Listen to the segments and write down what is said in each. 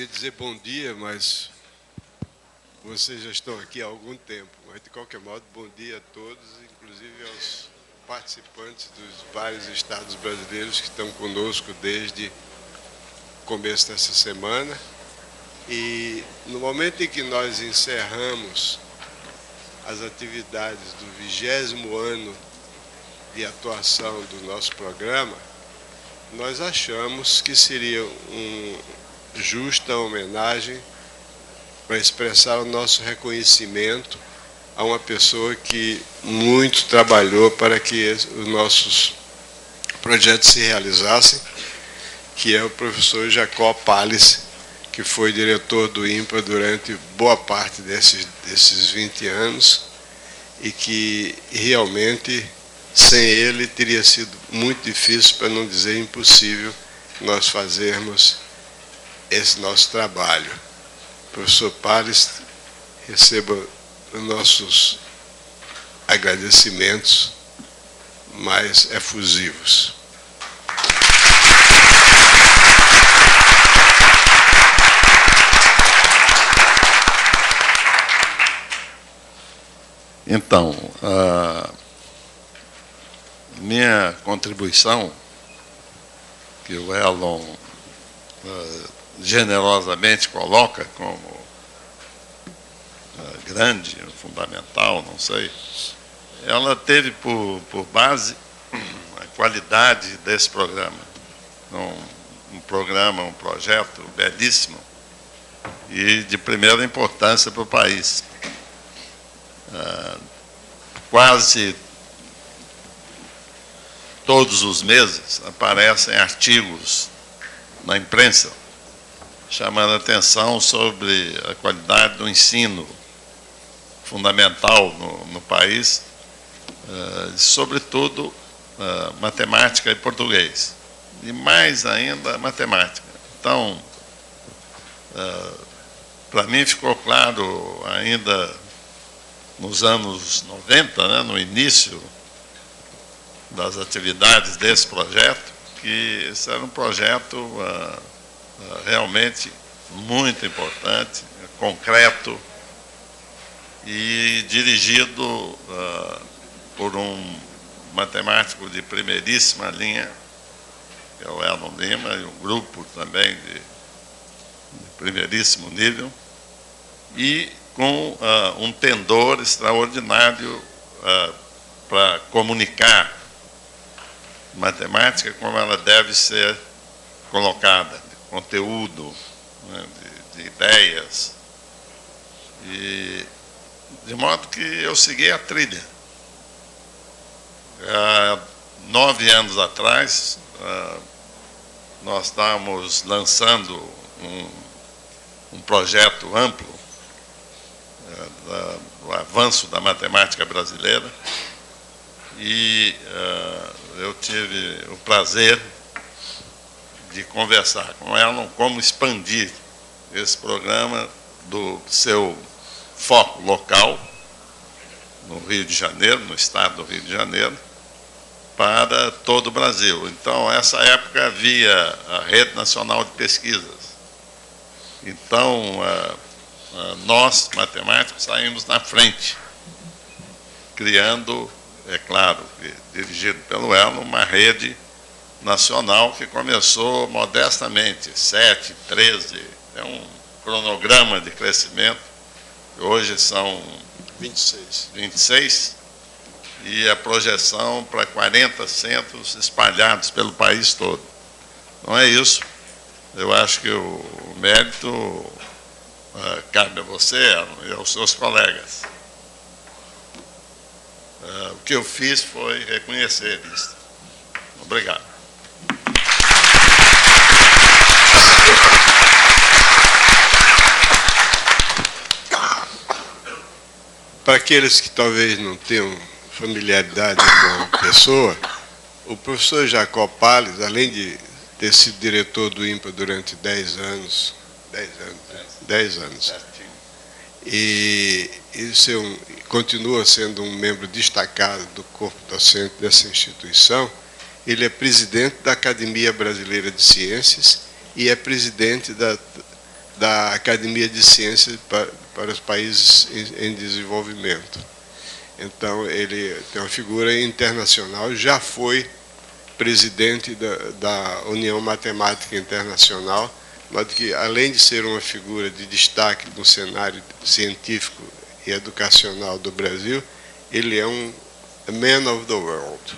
ia dizer bom dia, mas vocês já estão aqui há algum tempo. Mas, de qualquer modo, bom dia a todos, inclusive aos participantes dos vários estados brasileiros que estão conosco desde o começo dessa semana. E no momento em que nós encerramos as atividades do 20º ano de atuação do nosso programa, nós achamos que seria uma justa homenagem para expressar o nosso reconhecimento a uma pessoa que muito trabalhou para que os nossos projetos se realizassem, que é o professor Jacó Palles, que foi diretor do INPA durante boa parte desses 20 anos e que realmente, sem ele, teria sido muito difícil, para não dizer impossível, nós fazermos esse nosso trabalho. Professor Palles, receba os nossos agradecimentos mais efusivos. Então, a minha contribuição, que o Elon generosamente coloca como grande, fundamental, não sei, ela teve por base a qualidade desse programa. Um programa, um projeto belíssimo e de primeira importância para o país. Quase todos os meses aparecem artigos na imprensa chamando a atenção sobre a qualidade do ensino fundamental no país, sobretudo matemática e português, e mais ainda matemática. Então, para mim ficou claro ainda nos anos 90, né, no início das atividades desse projeto, que esse era um projeto realmente muito importante, concreto e dirigido por um matemático de primeiríssima linha, que é o Elon Lima, e um grupo também de primeiríssimo nível, e com um pendor extraordinário para comunicar matemática como ela deve ser colocada, de conteúdo, né, de ideias. E, de modo que eu segui a trilha. Há 9 anos atrás, nós estávamos lançando um projeto amplo do avanço da matemática brasileira, e eu tive o prazer de conversar com ela como expandir esse programa do seu foco local, no Rio de Janeiro, no estado do Rio de Janeiro, para todo o Brasil. Então, nessa época havia a Rede Nacional de Pesquisas. Então, nós, matemáticos, saímos na frente, criando, é claro, dirigido pelo Elon, uma rede nacional que começou modestamente, 7, 13, é um cronograma de crescimento, hoje são 26, e a projeção para 40 centros espalhados pelo país todo. Não é isso. Eu acho que o mérito cabe a você e aos seus colegas. O que eu fiz foi reconhecer isso. Obrigado. Para aqueles que talvez não tenham familiaridade com a pessoa, o professor Jacó Palles, além de ter sido diretor do INPA durante 10 anos, e continua sendo um membro destacado do corpo docente dessa instituição, ele é presidente da Academia Brasileira de Ciências e é presidente da da Academia de Ciências para os países em desenvolvimento. Então, ele tem uma figura internacional, já foi presidente da União Matemática Internacional, mas que, além de ser uma figura de destaque no cenário científico e educacional do Brasil, ele é um man of the world.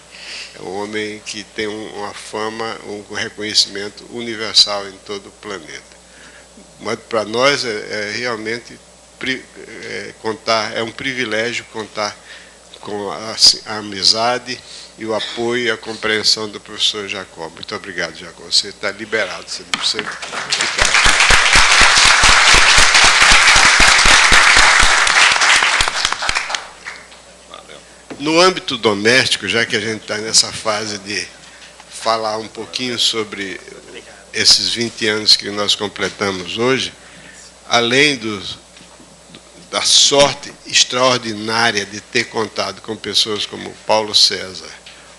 É um homem que tem uma fama, um reconhecimento universal em todo o planeta. Mas para nós realmente é um privilégio contar com a amizade e o apoio e a compreensão do professor Jacó. Muito obrigado, Jacó. Você está liberado, você não precisa ficar. No âmbito doméstico, já que a gente está nessa fase de falar um pouquinho sobre esses 20 anos que nós completamos hoje, além da sorte extraordinária de ter contado com pessoas como Paulo César,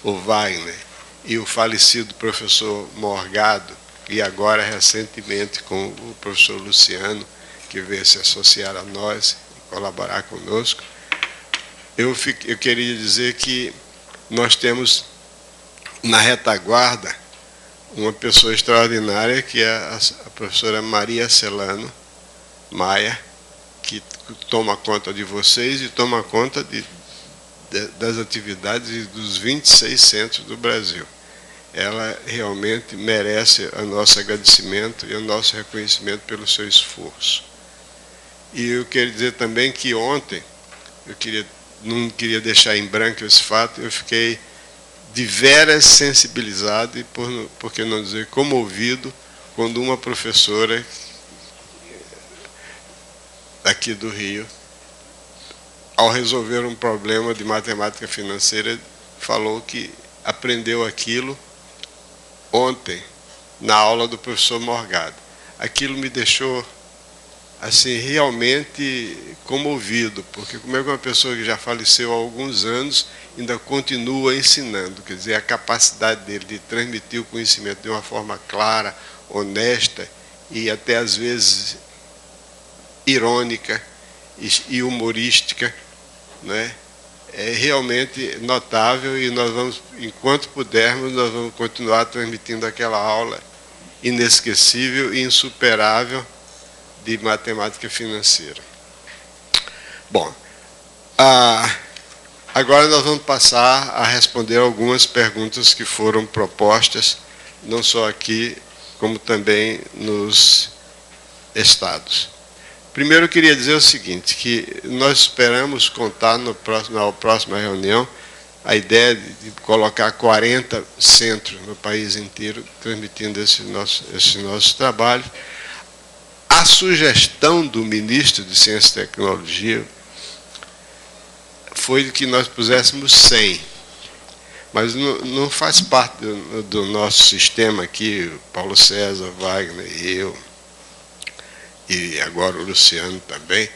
o Wagner e o falecido professor Morgado, e agora recentemente com o professor Luciano, que veio se associar a nós e colaborar conosco, eu queria dizer que nós temos na retaguarda uma pessoa extraordinária, que é a professora Maria Celano Maia, que toma conta de vocês e toma conta das atividades dos 26 centros do Brasil. Ela realmente merece o nosso agradecimento e o nosso reconhecimento pelo seu esforço. E eu quero dizer também que ontem, não queria deixar em branco esse fato, eu fiquei de veras sensibilizado e, por que não dizer, comovido, quando uma professora aqui do Rio, ao resolver um problema de matemática financeira, falou que aprendeu aquilo ontem, na aula do professor Morgado. Aquilo me deixou assim, realmente comovido, porque como é que uma pessoa que já faleceu há alguns anos ainda continua ensinando, quer dizer, a capacidade dele de transmitir o conhecimento de uma forma clara, honesta e até às vezes irônica e humorística, né? É realmente notável, e nós vamos, enquanto pudermos, nós vamos continuar transmitindo aquela aula inesquecível e insuperável de matemática financeira. Bom, agora nós vamos passar a responder algumas perguntas que foram propostas, não só aqui, como também nos estados. Primeiro, eu queria dizer o seguinte, que nós esperamos contar na próxima reunião a ideia de colocar 40 centros no país inteiro, transmitindo esses nossos trabalhos. A sugestão do ministro de Ciência e Tecnologia foi que nós puséssemos 100, mas não faz parte do nosso sistema aqui, Paulo César, Wagner e eu, e agora o Luciano também,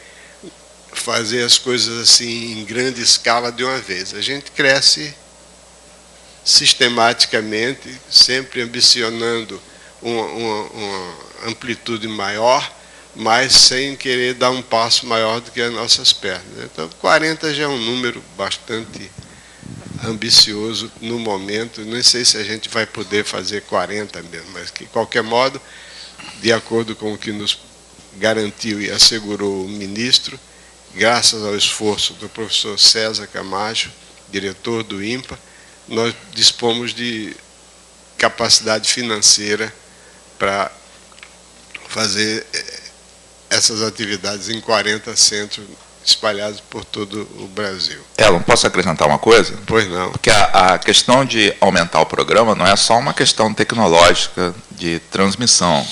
fazer as coisas assim em grande escala de uma vez. A gente cresce sistematicamente, sempre ambicionando uma amplitude maior, mas sem querer dar um passo maior do que as nossas pernas. Então, 40 já é um número bastante ambicioso no momento. Não sei se a gente vai poder fazer 40 mesmo, mas que, de qualquer modo, de acordo com o que nos garantiu e assegurou o ministro, graças ao esforço do professor César Camacho, diretor do INPA, nós dispomos de capacidade financeira para fazer essas atividades em 40 centros espalhados por todo o Brasil. Elon, posso acrescentar uma coisa? Pois não. Porque a questão de aumentar o programa não é só uma questão tecnológica de transmissão.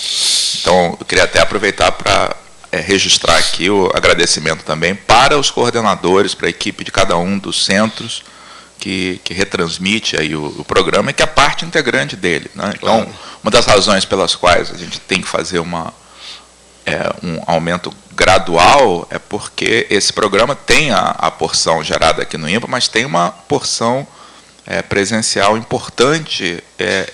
Então, eu queria até aproveitar para registrar aqui o agradecimento também para os coordenadores, para a equipe de cada um dos centros que retransmite aí o programa e que é parte integrante dele, né? Então, uma das razões pelas quais a gente tem que fazer um aumento gradual é porque esse programa tem a porção gerada aqui no INPA, mas tem uma porção presencial importante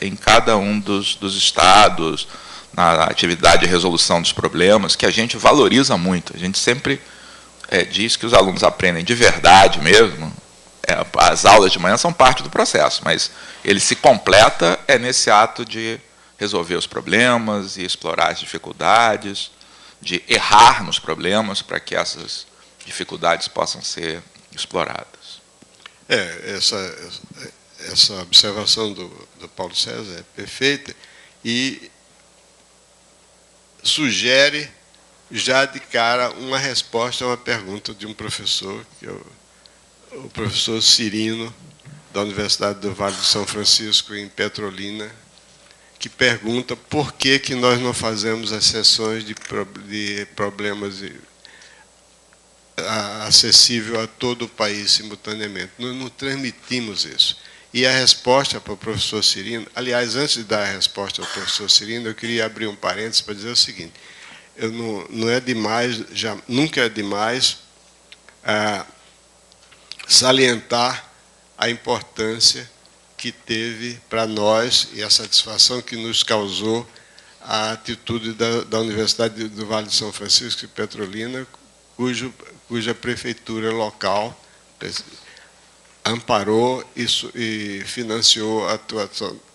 em cada um dos estados, na atividade de resolução dos problemas, que a gente valoriza muito. A gente sempre diz que os alunos aprendem de verdade mesmo. As aulas de manhã são parte do processo, mas ele se completa nesse ato de resolver os problemas e explorar as dificuldades, de errar nos problemas para que essas dificuldades possam ser exploradas. Essa observação do Paulo César é perfeita e sugere já de cara uma resposta a uma pergunta de um professor, que é o professor Cirino, da Universidade do Vale do São Francisco, em Petrolina, que pergunta por que nós não fazemos as sessões de problemas acessível a todo o país simultaneamente. Nós não transmitimos isso. E a resposta para o professor Cirino, aliás, antes de dar a resposta ao professor Cirino, eu queria abrir um parênteses para dizer o seguinte: não é demais, nunca é demais salientar a importância que teve para nós e a satisfação que nos causou a atitude da Universidade do Vale de São Francisco de Petrolina, cuja prefeitura local amparou isso e financiou a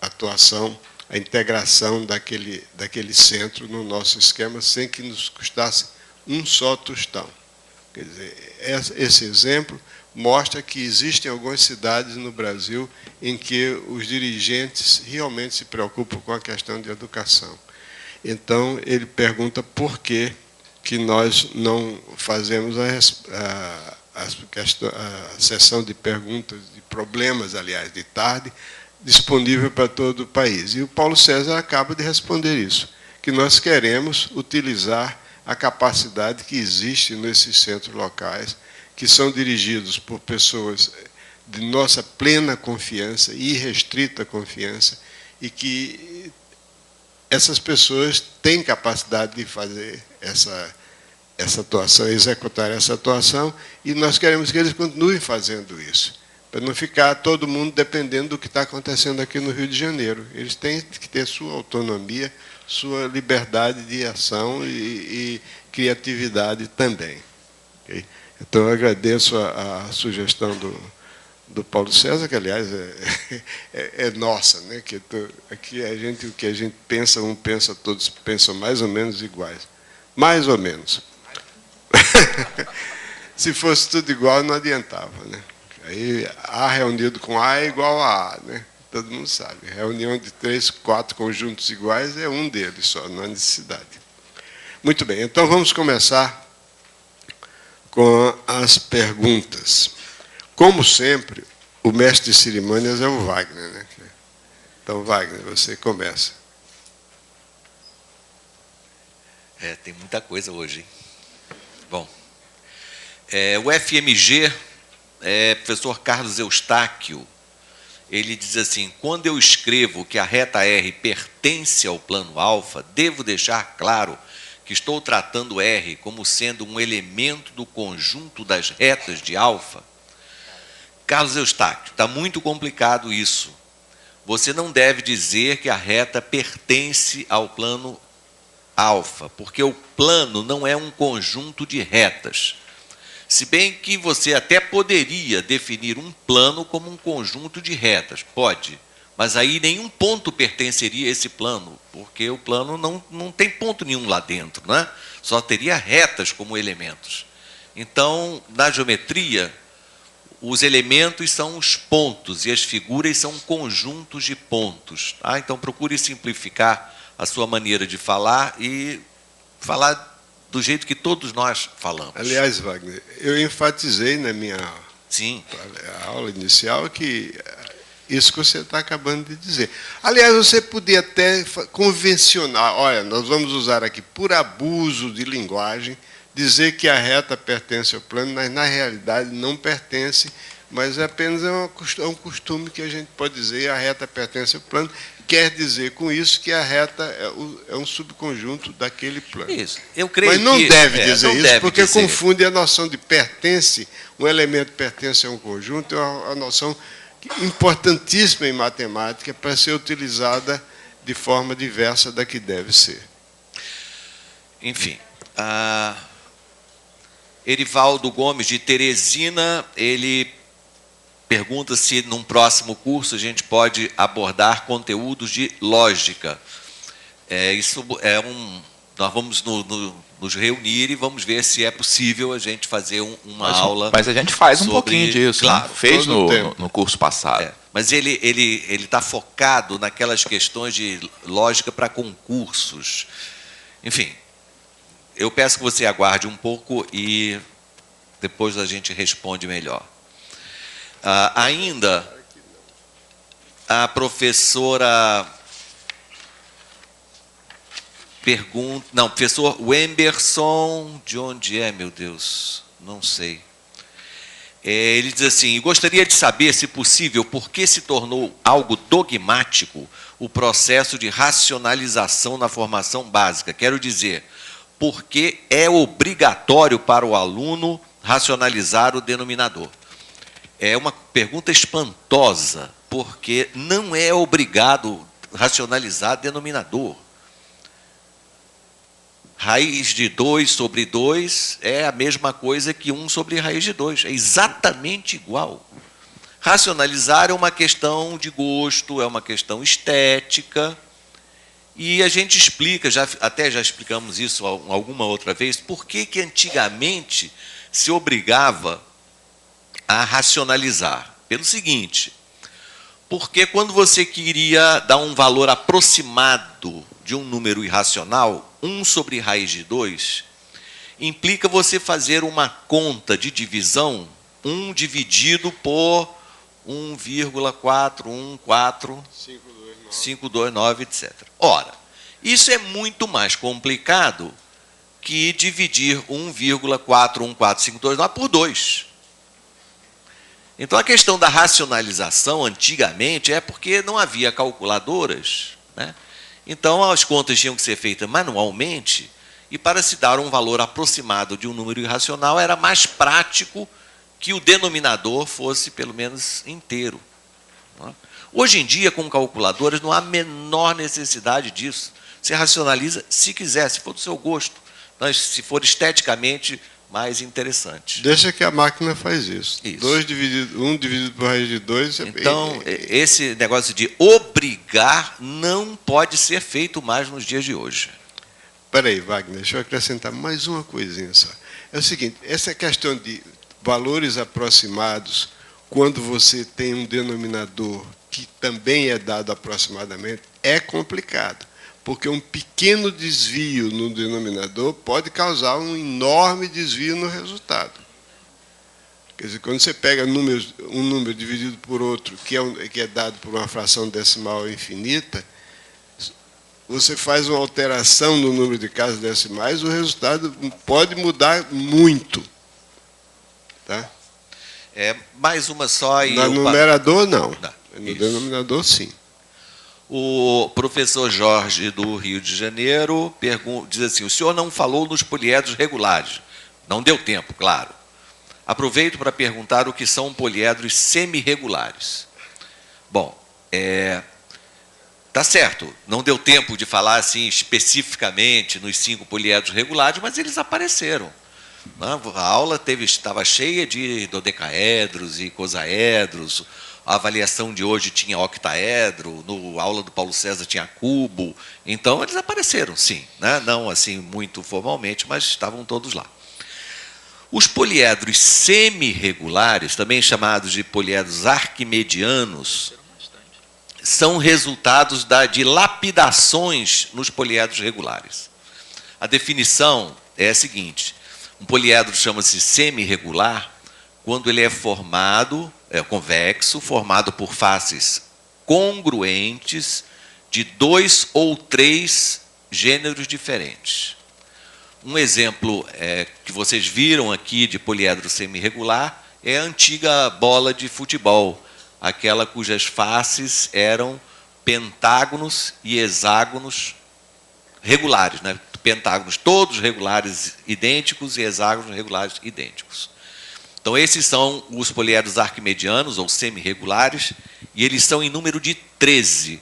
atuação, a integração daquele centro no nosso esquema, sem que nos custasse um só tostão. Quer dizer, esse exemplo mostra que existem algumas cidades no Brasil em que os dirigentes realmente se preocupam com a questão de educação. Então, ele pergunta por que nós não fazemos a sessão de perguntas, de problemas, aliás, de tarde, disponível para todo o país. E o Paulo César acaba de responder isso, que nós queremos utilizar a capacidade que existe nesses centros locais, que são dirigidos por pessoas de nossa plena confiança, irrestrita confiança, e que essas pessoas têm capacidade de fazer essa atuação, executar essa atuação, e nós queremos que eles continuem fazendo isso, para não ficar todo mundo dependendo do que está acontecendo aqui no Rio de Janeiro. Eles têm que ter sua autonomia, sua liberdade de ação e criatividade também. Okay? Então, eu agradeço a sugestão do Paulo César, que, aliás, é nossa, né? Que aqui o que a gente pensa, todos pensam mais ou menos iguais. Mais ou menos. Se fosse tudo igual, não adiantava, né? Aí, A reunido com A é igual a A, né? Todo mundo sabe. Reunião de 3, 4 conjuntos iguais é um deles só, não há necessidade. Muito bem, então vamos começar com as perguntas. Como sempre, o mestre de cerimônias é o Wagner, né? Então, Wagner, você começa. Tem muita coisa hoje, hein? Bom, o FMG, professor Carlos Eustáquio, ele diz assim: quando eu escrevo que a reta R pertence ao plano alfa, devo deixar claro que estou tratando R como sendo um elemento do conjunto das retas de alfa? Carlos Eustáquio, está muito complicado isso. Você não deve dizer que a reta pertence ao plano alfa, porque o plano não é um conjunto de retas. Se bem que você até poderia definir um plano como um conjunto de retas, pode, mas aí nenhum ponto pertenceria a esse plano, porque o plano não tem ponto nenhum lá dentro, né? Só teria retas como elementos. Então, na geometria, os elementos são os pontos e as figuras são conjuntos de pontos. Tá? Então, procure simplificar a sua maneira de falar e falar do jeito que todos nós falamos. Aliás, Wagner, eu enfatizei na minha aula inicial que isso que você está acabando de dizer. Aliás, você podia até convencionar, olha, nós vamos usar aqui, por abuso de linguagem, dizer que a reta pertence ao plano, mas na realidade não pertence, mas apenas é um costume que a gente pode dizer, a reta pertence ao plano, quer dizer com isso que a reta é um subconjunto daquele plano. Isso. Eu creio mas não que, deve dizer não isso, deve porque dizer. Confunde a noção de pertence, um elemento pertence a um conjunto, é uma noção importantíssima em matemática para ser utilizada de forma diversa da que deve ser. Enfim, Erivaldo Gomes, de Teresina, ele pergunta se num próximo curso a gente pode abordar conteúdos de lógica. Nós vamos nos reunir e vamos ver se é possível a gente fazer uma aula. Mas a gente faz um pouquinho disso, claro, né? Fez no curso passado. Mas ele está focado naquelas questões de lógica para concursos. Enfim, eu peço que você aguarde um pouco e depois a gente responde melhor. Ainda, a professora pergunta... Não, professor Wemberson, de onde é, meu Deus? Não sei. Ele diz assim, gostaria de saber, se possível, por que se tornou algo dogmático o processo de racionalização na formação básica. Quero dizer, por que é obrigatório para o aluno racionalizar o denominador? É uma pergunta espantosa, porque não é obrigado racionalizar denominador. Raiz de 2 sobre 2 é a mesma coisa que 1 sobre raiz de 2. É exatamente igual. Racionalizar é uma questão de gosto, é uma questão estética. E a gente explica, até já explicamos isso alguma outra vez, por que antigamente se obrigava a racionalizar. Pelo seguinte, porque quando você queria dar um valor aproximado de um número irracional, 1 sobre raiz de 2, implica você fazer uma conta de divisão, 1 dividido por 1,414,529, etc. Ora, isso é muito mais complicado que dividir 1,414529 por 2. Então, a questão da racionalização, antigamente, é porque não havia calculadoras, né? Então, as contas tinham que ser feitas manualmente, e para se dar um valor aproximado de um número irracional, era mais prático que o denominador fosse, pelo menos, inteiro. Hoje em dia, com calculadoras, não há a menor necessidade disso. Você racionaliza se quiser, se for do seu gosto, mas se for esteticamente mais interessante. Deixa que a máquina faz isso. 1 dividido por raiz de 2... Então, esse negócio de obrigar não pode ser feito mais nos dias de hoje. Espera aí, Wagner, deixa eu acrescentar mais uma coisinha só. É o seguinte, essa questão de valores aproximados, quando você tem um denominador que também é dado aproximadamente, é complicado. Porque um pequeno desvio no denominador pode causar um enorme desvio no resultado. Quer dizer, quando você pega um número dividido por outro, que é dado por uma fração decimal infinita, você faz uma alteração no número de casas decimais, o resultado pode mudar muito. Tá? Mais uma só. No numerador, não. No Isso. denominador, sim. O professor Jorge, do Rio de Janeiro, diz assim, o senhor não falou nos poliedros regulares. Não deu tempo, claro. Aproveito para perguntar o que são poliedros semi-regulares. Bom, tá certo, não deu tempo de falar assim especificamente nos 5 poliedros regulares, mas eles apareceram. A aula estava cheia de dodecaedros e cosaedros. A avaliação de hoje tinha octaedro, na aula do Paulo César tinha cubo. Então, eles apareceram, sim. Né? Não assim muito formalmente, mas estavam todos lá. Os poliedros semi-regulares, também chamados de poliedros arquimedianos, são resultados de lapidações nos poliedros regulares. A definição é a seguinte, um poliedro chama-se semi-regular quando ele é convexo, formado por faces congruentes de 2 ou 3 gêneros diferentes. Um exemplo que vocês viram aqui de poliedro semi-regular é a antiga bola de futebol, aquela cujas faces eram pentágonos e hexágonos regulares, né? Pentágonos todos regulares idênticos e hexágonos regulares idênticos. Então, esses são os poliedros arquimedianos, ou semi-regulares, e eles são em número de 13.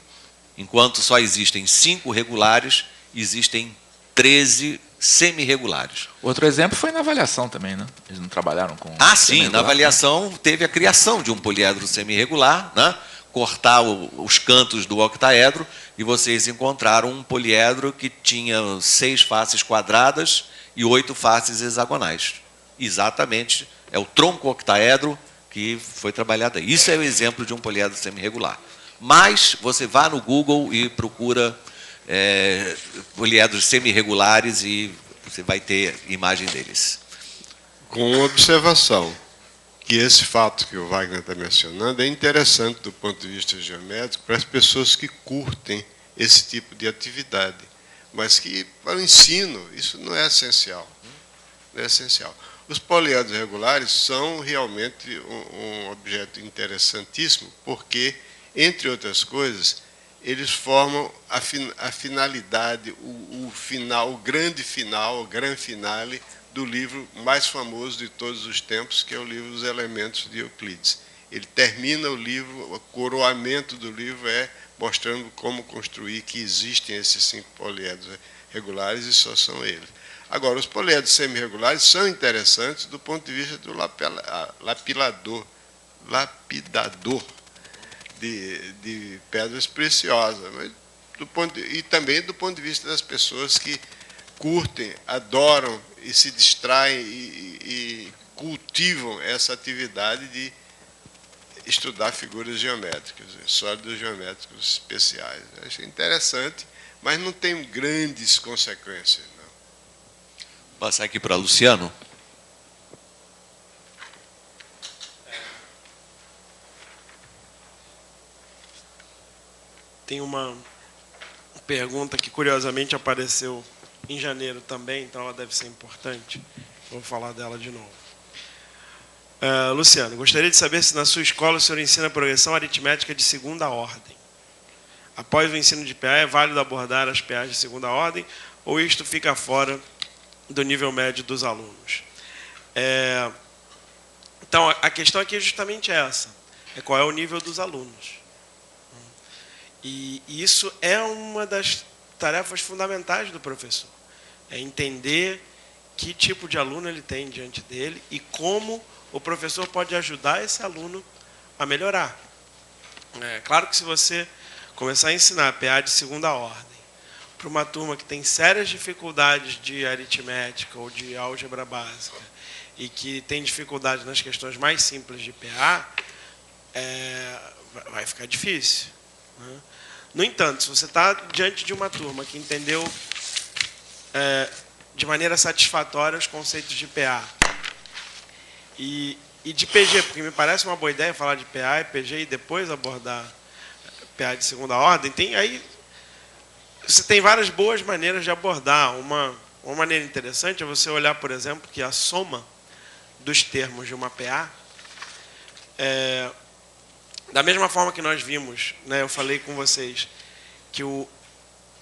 Enquanto só existem 5 regulares, existem 13 semi-regulares. Outro exemplo foi na avaliação também, né? Eles não trabalharam com... Sim, na avaliação teve a criação de um poliedro semi-regular, né? Cortar os cantos do octaedro, e vocês encontraram um poliedro que tinha 6 faces quadradas e 8 faces hexagonais. Exatamente, é o tronco octaedro que foi trabalhado aí. Isso é o exemplo de um poliedro semi-regular. Mas você vá no Google e procura poliedros semi-regulares e você vai ter imagem deles. Com observação, que esse fato que o Wagner está mencionando é interessante do ponto de vista geométrico para as pessoas que curtem esse tipo de atividade, mas que para o ensino isso não é essencial. Não é essencial. Os poliedros regulares são realmente um objeto interessantíssimo, porque, entre outras coisas, eles formam a finalidade, o final, o grande finale do livro mais famoso de todos os tempos, que é o livro dos Elementos de Euclides. Ele termina o livro, o coroamento do livro é mostrando como construir, que existem esses 5 poliedros regulares e só são eles. Agora, os poliedros semi-regulares são interessantes do ponto de vista do lapidador de pedras preciosas, mas e também do ponto de vista das pessoas que curtem, adoram e se distraem e cultivam essa atividade de estudar figuras geométricas, sólidos geométricos especiais. Eu acho interessante, mas não tem grandes consequências. Não. Vou passar aqui para Luciano. Tem uma pergunta que, curiosamente, apareceu em janeiro também, então ela deve ser importante. Vou falar dela de novo. Luciano, gostaria de saber se na sua escola o senhor ensina progressão aritmética de segunda ordem. Após o ensino de PA, é válido abordar as PAs de segunda ordem ou isto fica fora do nível médio dos alunos? Então, a questão aqui é justamente essa. Qual é o nível dos alunos? E isso é uma das tarefas fundamentais do professor. É entender que tipo de aluno ele tem diante dele e como o professor pode ajudar esse aluno a melhorar. É claro que se você começar a ensinar PA de segunda ordem para uma turma que tem sérias dificuldades de aritmética ou de álgebra básica e que tem dificuldade nas questões mais simples de PA, vai ficar difícil, né? No entanto, se você está diante de uma turma que entendeu de maneira satisfatória os conceitos de PA e de PG, porque me parece uma boa ideia falar de PA e PG e depois abordar PA de segunda ordem, aí você tem várias boas maneiras de abordar. Uma maneira interessante é você olhar, por exemplo, que a soma dos termos de uma PA da mesma forma que nós vimos, né, eu falei com vocês, que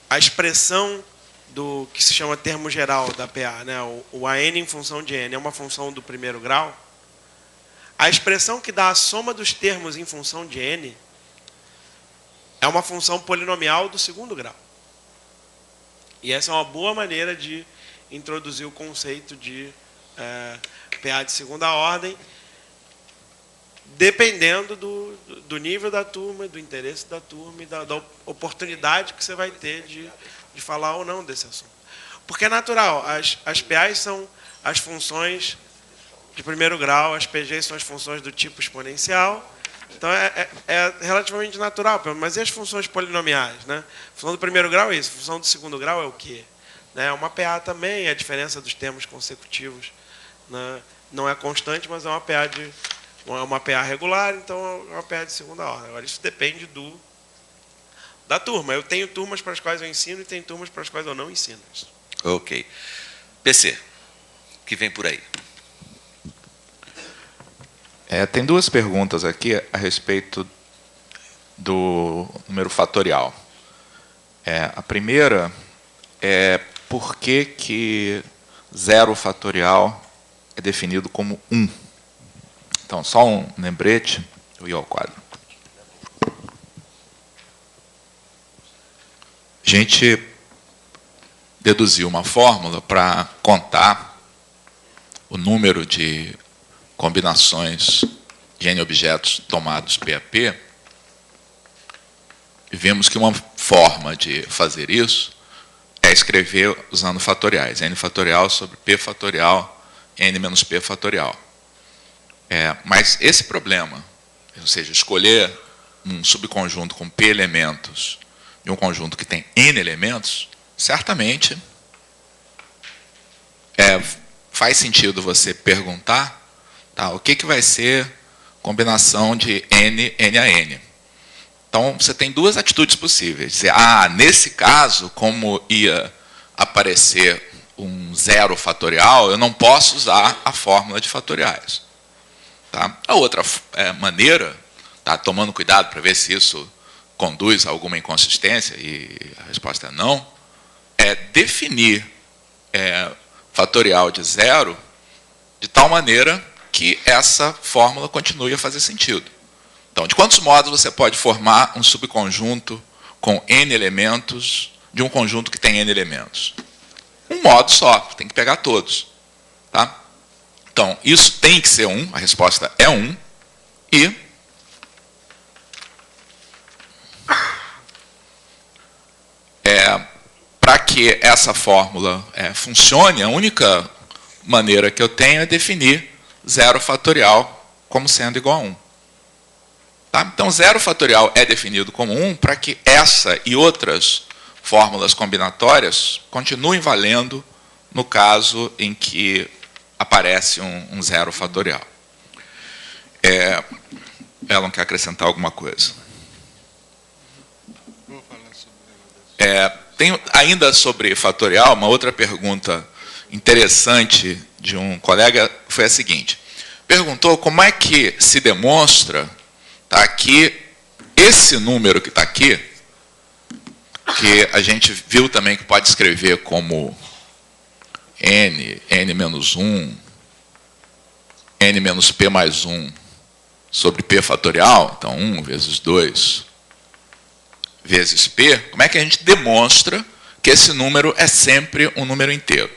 a expressão do que se chama termo geral da PA, né, o AN em função de N, é uma função do primeiro grau. A expressão que dá a soma dos termos em função de N é uma função polinomial do segundo grau. E essa é uma boa maneira de introduzir o conceito de PA de segunda ordem, dependendo do nível da turma, do interesse da turma e da oportunidade que você vai ter de falar ou não desse assunto. Porque é natural, as PAs são as funções de primeiro grau, as PGs são as funções do tipo exponencial, então é relativamente natural, mas e as funções polinomiais? Né? A função do primeiro grau é isso, a função do segundo grau é o quê? Né? Uma PA também, a diferença dos termos consecutivos, né? Não é constante, mas é uma PA regular, então é uma PA de segunda ordem. Agora, isso depende da turma. Eu tenho turmas para as quais eu ensino e tenho turmas para as quais eu não ensino. Ok. PC, que vem por aí? Tem duas perguntas aqui a respeito do número fatorial. A primeira é por que 0 fatorial é definido como 1? Então, só um lembrete, eu ia ao quadro. gente deduziu uma fórmula para contar o número de combinações de N objetos tomados P a P, e vimos que uma forma de fazer isso é escrever usando fatoriais, N fatorial sobre P fatorial, N menos P fatorial. Mas esse problema, ou seja, escolher um subconjunto com P elementos de um conjunto que tem N elementos, certamente faz sentido você perguntar, tá, o que vai ser combinação de N a N. Então, você tem duas atitudes possíveis. Dizer, nesse caso, como ia aparecer um zero fatorial, eu não posso usar a fórmula de fatoriais. Tá? A outra maneira, tá, tomando cuidado para ver se isso conduz a alguma inconsistência, e a resposta é não, é definir fatorial de zero de tal maneira que essa fórmula continue a fazer sentido. Então, de quantos modos você pode formar um subconjunto com N elementos de um conjunto que tem N elementos? Um modo só, tem que pegar todos. Tá? Então, isso tem que ser 1, a resposta é 1, e para que essa fórmula funcione, a única maneira que eu tenho é definir zero fatorial como sendo igual a 1. Tá? Então, zero fatorial é definido como 1 para que essa e outras fórmulas combinatórias continuem valendo no caso em que aparece um zero fatorial. Elon quer acrescentar alguma coisa? Vou falar sobre Tem ainda sobre fatorial, uma outra pergunta interessante de um colega foi a seguinte. Perguntou como é que se demonstra, tá, que esse número que está aqui, que a gente viu também que pode escrever como n menos 1, n menos p mais 1 sobre p fatorial, então 1 vezes 2 vezes p, como é que a gente demonstra que esse número é sempre um número inteiro?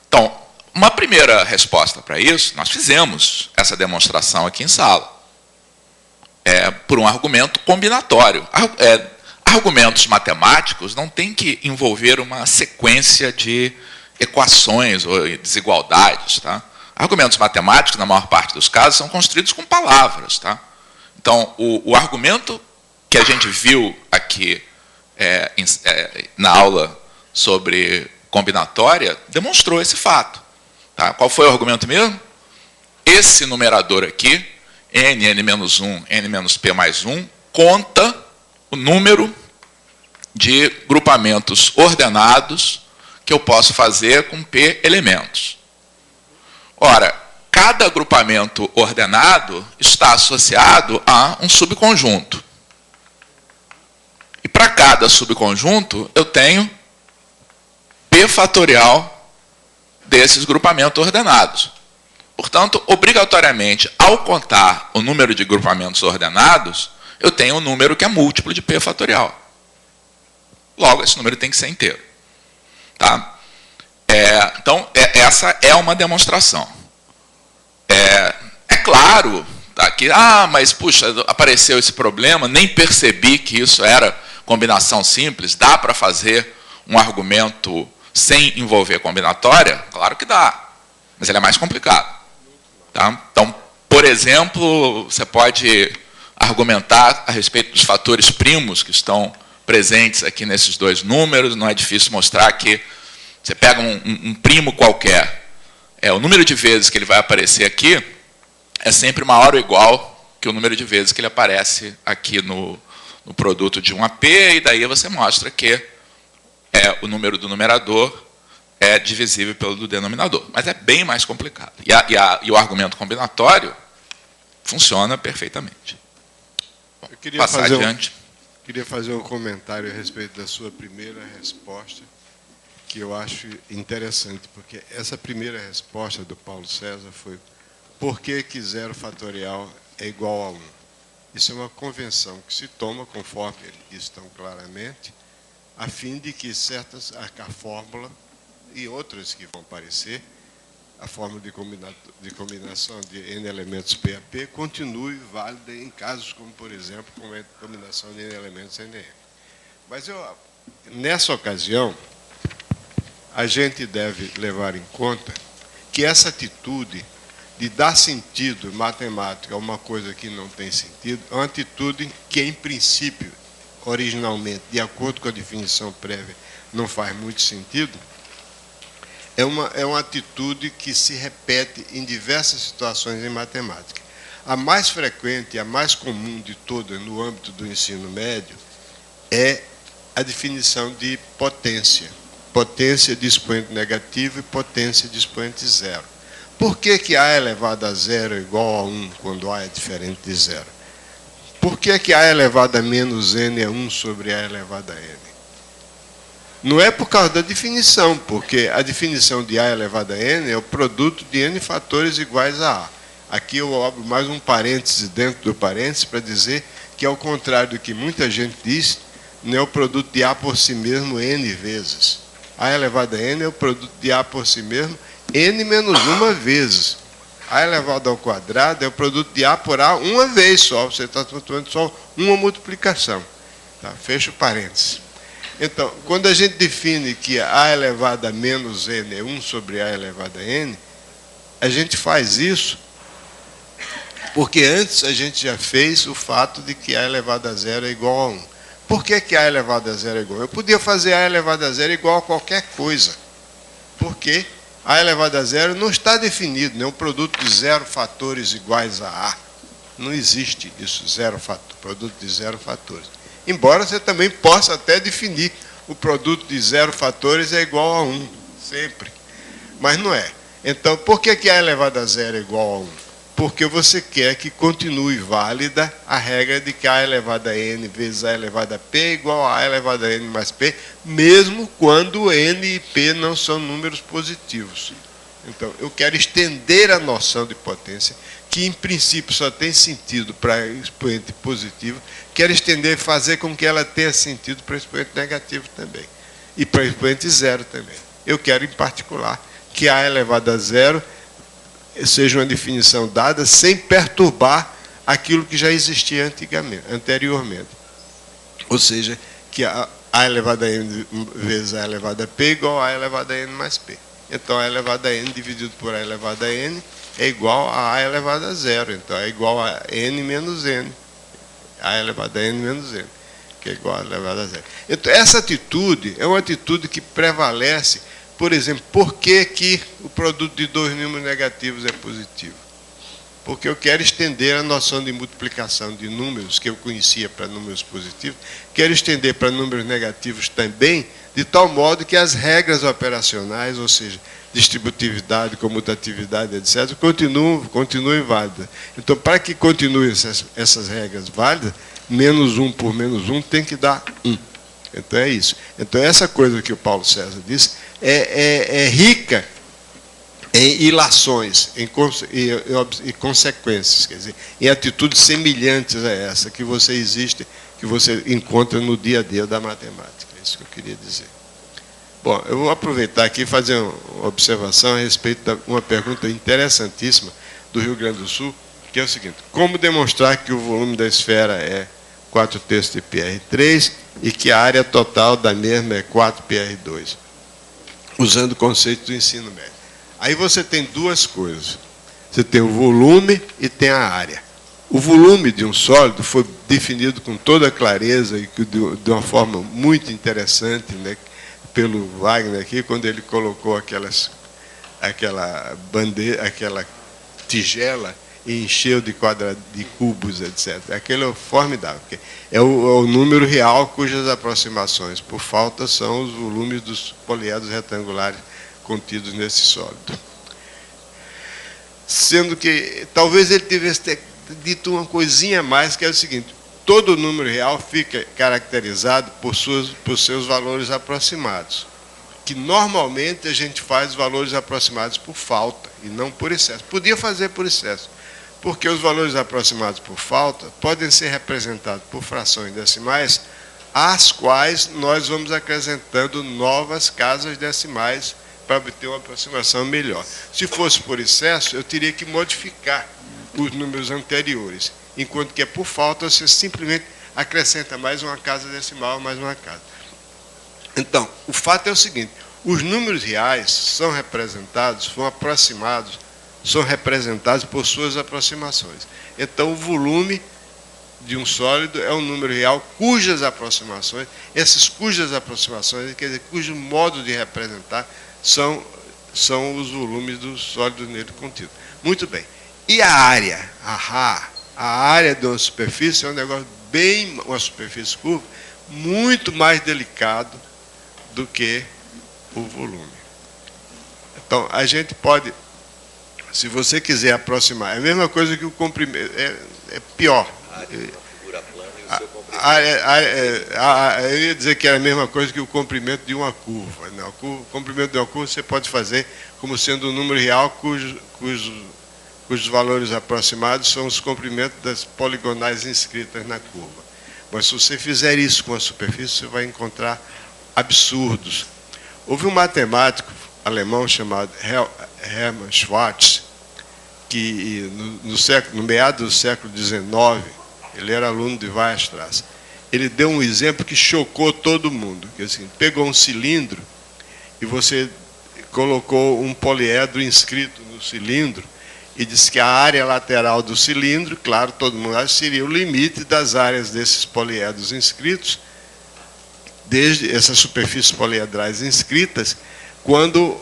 Então, uma primeira resposta para isso, nós fizemos essa demonstração aqui em sala. Por um argumento combinatório. Argumentos matemáticos não tem que envolver uma sequência de equações ou desigualdades. Tá? Argumentos matemáticos, na maior parte dos casos, são construídos com palavras. Tá? Então, o argumento que a gente viu aqui na aula sobre combinatória demonstrou esse fato. Tá? Qual foi o argumento mesmo? Esse numerador aqui, n menos 1, n menos p mais 1, conta o número de grupamentos ordenados que eu posso fazer com p elementos. Ora, cada grupamento ordenado está associado a um subconjunto. E para cada subconjunto, eu tenho p fatorial desses grupamentos ordenados. Portanto, obrigatoriamente, ao contar o número de grupamentos ordenados, eu tenho um número que é múltiplo de p fatorial. Logo, esse número tem que ser inteiro. Tá? Então, essa é uma demonstração. É claro tá, que, mas, puxa, apareceu esse problema, nem percebi que isso era combinação simples, dá para fazer um argumento sem envolver combinatória? Claro que dá, mas ele é mais complicado. Tá? Então, por exemplo, você pode argumentar a respeito dos fatores primos que estão presentes aqui nesses dois números. Não é difícil mostrar que você pega um primo qualquer, o número de vezes que ele vai aparecer aqui é sempre maior ou igual que o número de vezes que ele aparece aqui no produto de 1 a p, e daí você mostra que o número do numerador é divisível pelo do denominador. Mas é bem mais complicado. E o argumento combinatório funciona perfeitamente. Bom, eu queria passar adiante. Queria fazer um comentário a respeito da sua primeira resposta, que eu acho interessante, porque essa primeira resposta do Paulo César foi por que zero fatorial é igual a 1? Isso é uma convenção que se toma, conforme eles diz tão claramente, a fim de que a fórmula e outras que vão aparecer, a fórmula de combinação de N elementos PAP continue válida em casos como, por exemplo, como a combinação de N elementos NM. Mas nessa ocasião, a gente deve levar em conta que essa atitude de dar sentido matemático a uma coisa que não tem sentido é uma atitude que, em princípio, originalmente, de acordo com a definição prévia, não faz muito sentido. É uma atitude que se repete em diversas situações em matemática. A mais frequente e a mais comum de todas no âmbito do ensino médio é a definição de potência. Potência de expoente negativo e potência de expoente zero. Por que A elevado a zero é igual a 1 quando A é diferente de zero? Por que A elevado a menos n é 1 sobre A elevado a n? Não é por causa da definição, porque a definição de A elevado a n é o produto de n fatores iguais a A. Aqui eu abro mais um parêntese dentro do parêntese para dizer que, ao contrário do que muita gente diz, não é o produto de A por si mesmo n vezes. A elevado a n é o produto de A por si mesmo n menos uma vezes. A elevado ao quadrado é o produto de A por A uma vez só. Você está tomando só uma multiplicação. Tá? Fecha o parênteses. Então, quando a gente define que A elevado a menos n é 1 sobre A elevado a n, a gente faz isso porque antes a gente já fez o fato de que A elevado a zero é igual a 1. Por que A elevado a zero é igual? Eu podia fazer A elevado a zero igual a qualquer coisa. Porque A elevado a zero não está definido, não é um produto de zero fatores iguais a A. Não existe isso, produto de zero fatores. Embora você também possa até definir o produto de zero fatores é igual a 1, sempre. Mas não é. Então, por que A elevado a zero é igual a 1? Porque você quer que continue válida a regra de que A elevado a n vezes A elevado a p é igual a elevado a n mais p, mesmo quando n e p não são números positivos. Então, eu quero estender a noção de potência, que em princípio só tem sentido para expoente positivo, quero estender, fazer com que ela tenha sentido para expoente negativo também, e para expoente zero também. Eu quero, em particular, que A elevado a zero seja uma definição dada sem perturbar aquilo que já existia anteriormente. Ou seja, que A elevado a n vezes A elevado a p é igual a A elevado a n mais p. Então, A elevado a n dividido por A elevado a n é igual a A elevado a zero. Então, é igual a n menos n. A elevado a n menos n, que é igual a elevado a zero. Então, essa atitude é uma atitude que prevalece. Por exemplo, por que o produto de dois números negativos é positivo? Porque eu quero estender a noção de multiplicação de números que eu conhecia para números positivos, quero estender para números negativos também, de tal modo que as regras operacionais, ou seja, distributividade, comutatividade, etc., continuem válidas. Então, para que continuem essas regras válidas, menos 1 por menos 1 tem que dar 1. Então, é isso. Então, essa coisa que o Paulo César disse é rica em ilações, em consequências, quer dizer, em atitudes semelhantes a essa que você encontra no dia a dia da matemática. É isso que eu queria dizer. Bom, eu vou aproveitar aqui e fazer uma observação a respeito de uma pergunta interessantíssima do Rio Grande do Sul, que é o seguinte: como demonstrar que o volume da esfera é 4/3 de PR3 e que a área total da mesma é 4PR2, usando o conceito do ensino médio? Aí você tem duas coisas. Você tem o volume e tem a área. O volume de um sólido foi definido com toda clareza e de uma forma muito interessante, né, pelo Wagner aqui, quando ele colocou aquela tigela e encheu de cubos, etc. Aquilo é formidável. É o número real cujas aproximações por falta são os volumes dos poliedros retangulares contidos nesse sólido. Sendo que talvez ele tivesse dito uma coisinha a mais, que é o seguinte: todo número real fica caracterizado por seus valores aproximados, que normalmente a gente faz valores aproximados por falta e não por excesso. Podia fazer por excesso, porque os valores aproximados por falta podem ser representados por frações decimais às quais nós vamos acrescentando novas casas decimais para obter uma aproximação melhor. Se fosse por excesso, eu teria que modificar os números anteriores, enquanto que é por falta, você simplesmente acrescenta mais uma casa decimal, mais uma casa. Então, o fato é o seguinte, os números reais são representados, são aproximados, são representados por suas aproximações. Então, o volume de um sólido é um número real cujas aproximações, quer dizer, cujo modo de representar são os volumes do sólido nele contido. Muito bem. E a área? A área de uma superfície é um negócio uma superfície curva, muito mais delicado do que o volume. Então, a gente pode, se você quiser aproximar, é a mesma coisa que o comprimento, é pior. Eu ia dizer que é a mesma coisa que o comprimento de uma curva. Não, o comprimento de uma curva você pode fazer como sendo um número real cujos valores aproximados são os comprimentos das poligonais inscritas na curva. Mas se você fizer isso com a superfície, você vai encontrar absurdos. Houve um matemático alemão chamado Hermann Schwarz, que no meado do século XIX, ele era aluno de Weierstrass, ele deu um exemplo que chocou todo mundo. Que, assim, pegou um cilindro e você colocou um poliedro inscrito no cilindro e disse que a área lateral do cilindro, claro, todo mundo acha, seria o limite das áreas desses poliedros inscritos, desde essas superfícies poliedrais inscritas, quando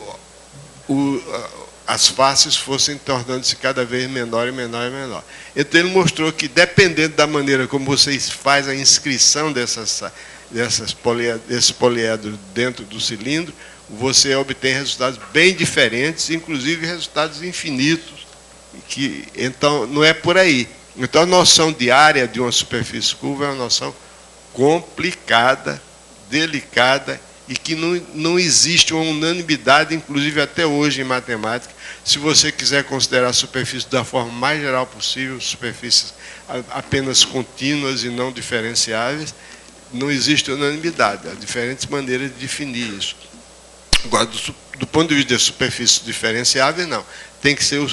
as faces fossem tornando-se cada vez menor e menor e menor. Então, ele mostrou que, dependendo da maneira como você faz a inscrição desses poliedros dentro do cilindro, você obtém resultados bem diferentes, inclusive resultados infinitos. Então, não é por aí. Então, a noção de área de uma superfície curva é uma noção complicada, delicada, e que não existe uma unanimidade, inclusive até hoje em matemática. Se você quiser considerar a superfície da forma mais geral possível, superfícies apenas contínuas e não diferenciáveis, não existe unanimidade. Há diferentes maneiras de definir isso. Agora, do ponto de vista de superfícies diferenciáveis, não. Tem que ser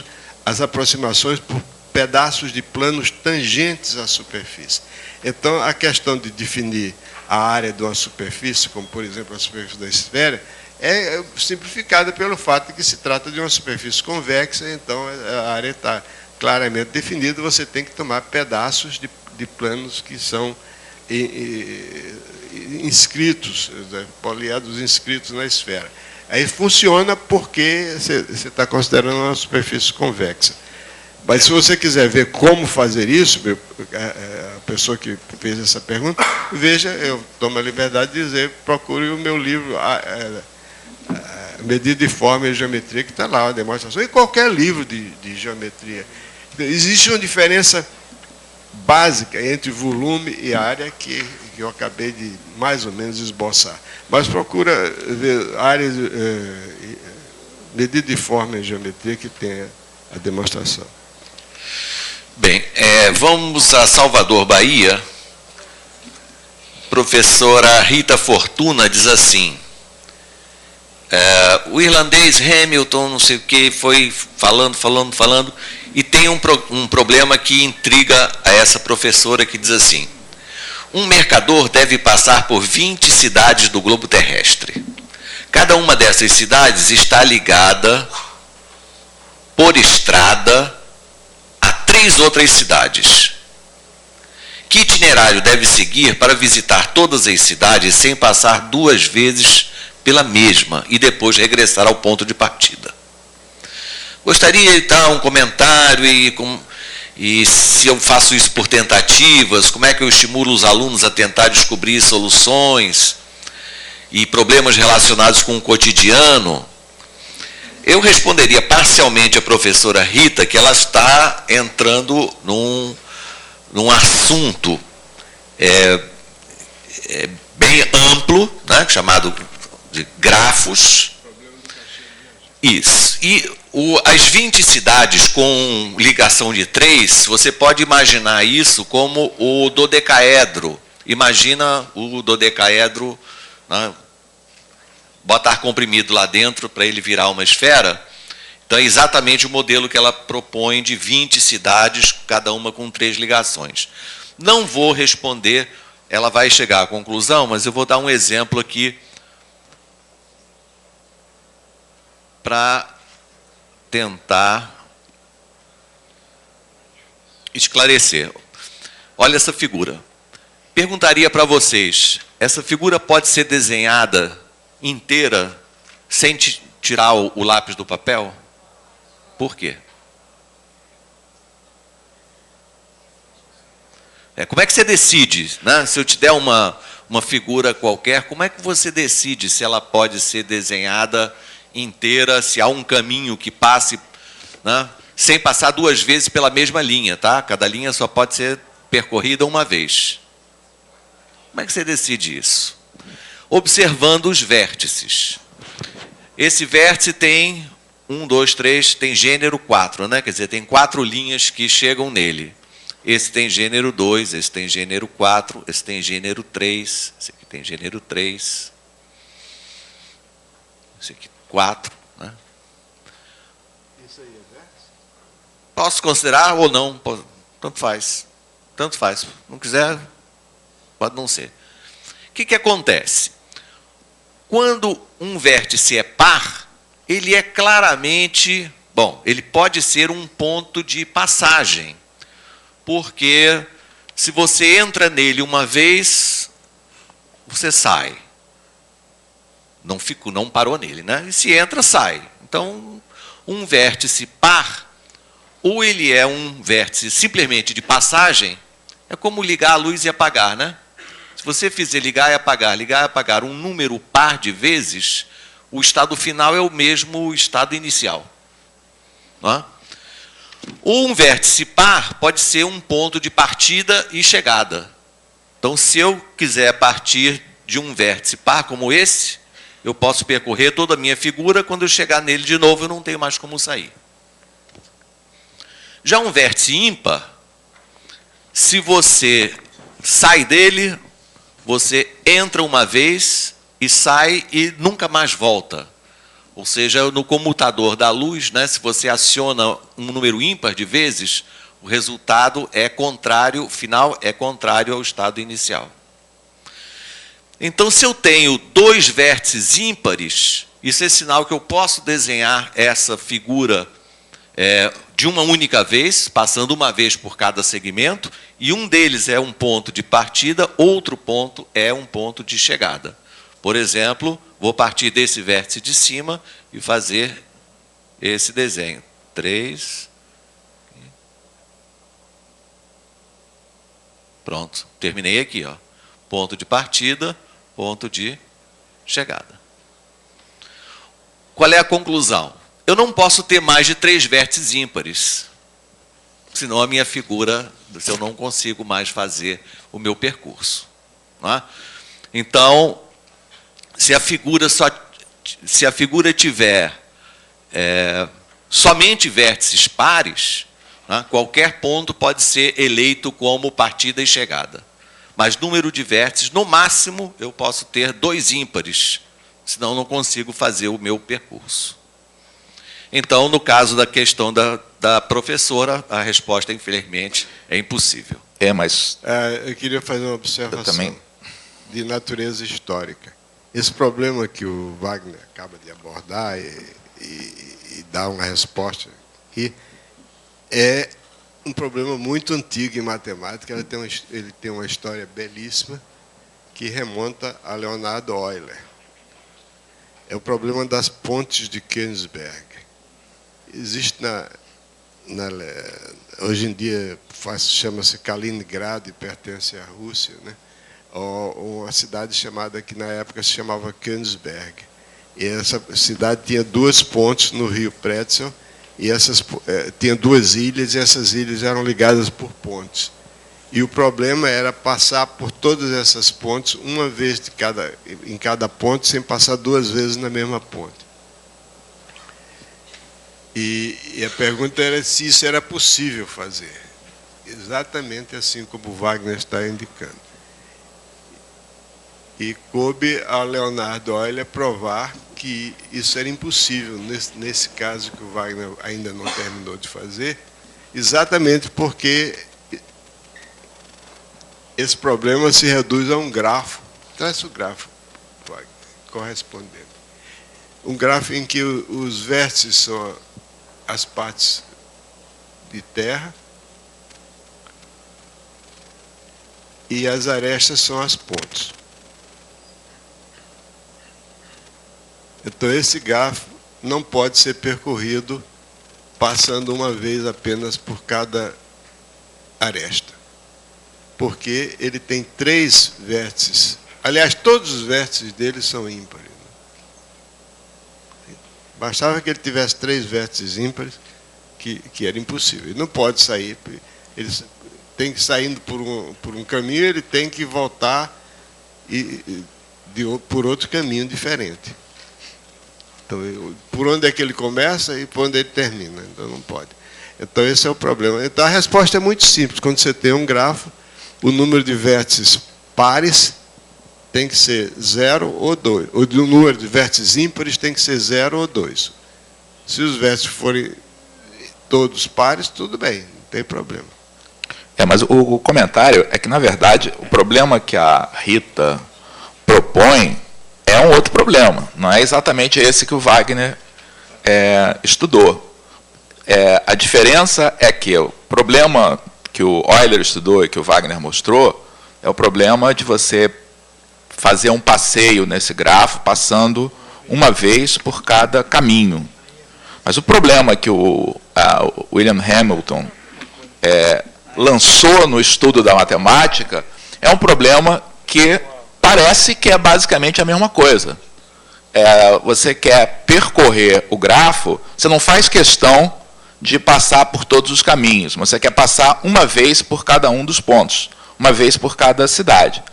as aproximações por pedaços de planos tangentes à superfície. Então, a questão de definir a área de uma superfície, como, por exemplo, a superfície da esfera, é simplificada pelo fato de que se trata de uma superfície convexa, então a área está claramente definida, você tem que tomar pedaços de planos que são inscritos, poliedros inscritos na esfera. Aí funciona porque você está considerando uma superfície convexa. Mas se você quiser ver como fazer isso, a pessoa que fez essa pergunta, veja, eu tomo a liberdade de dizer, procure o meu livro, Medida de Forma e Geometria, que está lá, a demonstração, e qualquer livro de geometria. Existe uma diferença básica entre volume e área que eu acabei de mais ou menos esboçar. Mas procura ver áreas, medida de forma e geometria que tenha a demonstração. Bem, vamos a Salvador, Bahia. Professora Rita Fortuna diz assim, o irlandês Hamilton, não sei o que, foi falando, e tem um problema que intriga a essa professora que diz assim, um mercador deve passar por 20 cidades do globo terrestre. Cada uma dessas cidades está ligada por estrada a 3 outras cidades. Que itinerário deve seguir para visitar todas as cidades sem passar 2 vezes pela mesma e depois regressar ao ponto de partida? Gostaria de dar um comentário e se eu faço isso por tentativas, como é que eu estimulo os alunos a tentar descobrir soluções e problemas relacionados com o cotidiano? Eu responderia parcialmente à professora Rita que ela está entrando num assunto bem amplo, né, chamado de grafos. Isso. E as 20 cidades com ligação de 3, você pode imaginar isso como o dodecaedro Imagina o dodecaedro, né, botar comprimido lá dentro para ele virar uma esfera. Então, é exatamente o modelo que ela propõe de 20 cidades, cada uma com 3 ligações. Não vou responder, ela vai chegar à conclusão, mas eu vou dar um exemplo aqui para tentar esclarecer. Olha essa figura. Perguntaria para vocês, essa figura pode ser desenhada inteira sem tirar o lápis do papel? Por quê? Como é que você decide, né? Se eu te der uma figura qualquer, como é que você decide se ela pode ser desenhada inteira, se há um caminho que passe, né, sem passar 2 vezes pela mesma linha, tá? Cada linha só pode ser percorrida uma vez. Como é que você decide isso? Observando os vértices. Esse vértice tem 1, 2, 3, tem gênero 4, né? Quer dizer, tem 4 linhas que chegam nele. Esse tem gênero 2, esse tem gênero 4, esse tem gênero 3, esse aqui tem gênero 3, esse aqui 4. Né? Isso aí é vértice? Posso considerar ou não, tanto faz. Tanto faz. Não quiser, pode não ser. O que acontece? Quando um vértice é par, ele é claramente... Bom, ele pode ser um ponto de passagem, porque se você entra nele uma vez, você sai. Não parou nele, né? E se entra, sai. Então, um vértice par, ou ele é um vértice simplesmente de passagem, é como ligar a luz e apagar, né? Se você fizer ligar e apagar um número par de vezes, o estado final é o mesmo estado inicial. Não é? Ou um vértice par pode ser um ponto de partida e chegada. Então, se eu quiser partir de um vértice par como esse, eu posso percorrer toda a minha figura, quando eu chegar nele de novo, eu não tenho mais como sair. Já um vértice ímpar, se você sai dele, você entra uma vez e sai e nunca mais volta. Ou seja, no comutador da luz, né, se você aciona um número ímpar de vezes, o resultado é contrário, o final é contrário ao estado inicial. Então, se eu tenho 2 vértices ímpares, isso é sinal que eu posso desenhar essa figura de uma única vez, passando uma vez por cada segmento, e um deles é um ponto de partida, outro ponto é um ponto de chegada. Por exemplo, vou partir desse vértice de cima e fazer esse desenho. 3. Pronto, terminei aqui, ó. Ponto de partida, ponto de chegada. Qual é a conclusão? Eu não posso ter mais de 3 vértices ímpares, senão a minha figura, eu não consigo mais fazer o meu percurso. Não é? Então, se a figura tiver somente vértices pares, né, qualquer ponto pode ser eleito como partida e chegada. Mas número de vértices, no máximo, eu posso ter 2 ímpares, senão não consigo fazer o meu percurso. Então, no caso da questão da professora, a resposta, infelizmente, é impossível. Mas... eu queria fazer uma observação de natureza histórica. Esse problema que o Wagner acaba de abordar e dar uma resposta aqui é um problema muito antigo em matemática. Ele tem uma história belíssima que remonta a Leonardo Euler. É o problema das pontes de Königsberg. Existe hoje em dia chama-se Kaliningrado e pertence à Rússia, né? Uma cidade chamada, que na época se chamava Königsberg. E essa cidade tinha 2 pontes no rio Pretzel, e tinha 2 ilhas, e essas ilhas eram ligadas por pontes. E o problema era passar por todas essas pontes, uma vez em cada ponte, sem passar 2 vezes na mesma ponte. E a pergunta era se isso era possível fazer. Exatamente assim como o Wagner está indicando. E coube a Leonardo Euler provar que isso era impossível, nesse caso que o Wagner ainda não terminou de fazer, exatamente porque esse problema se reduz a um grafo. Traz o grafo, Wagner, correspondente. Um grafo em que os vértices são as partes de terra e as arestas são as pontes. Então, esse grafo não pode ser percorrido passando uma vez apenas por cada aresta, porque ele tem 3 vértices. Aliás, todos os vértices dele são ímpares. Bastava que ele tivesse 3 vértices ímpares, que era impossível. Ele não pode sair, ele tem que sair por um caminho, ele tem que voltar por outro caminho diferente. Então, por onde é que ele começa e por onde ele termina. Então, não pode. Então, esse é o problema. Então, a resposta é muito simples. Quando você tem um grafo, o número de vértices pares tem que ser 0 ou 2. O número de vértices ímpares tem que ser 0 ou 2. Se os vértices forem todos pares, tudo bem, não tem problema. Mas o comentário é que, na verdade, o problema que a Rita propõe é um outro problema. Não é exatamente esse que o Wagner estudou. A diferença é que o problema que o Euler estudou e que o Wagner mostrou é o problema de você fazer um passeio nesse grafo, passando uma vez por cada caminho. Mas o problema que o William Hamilton lançou no estudo da matemática é um problema que parece que é basicamente a mesma coisa. Você quer percorrer o grafo, você não faz questão de passar por todos os caminhos, você quer passar uma vez por cada um dos pontos, uma vez por cada cidade.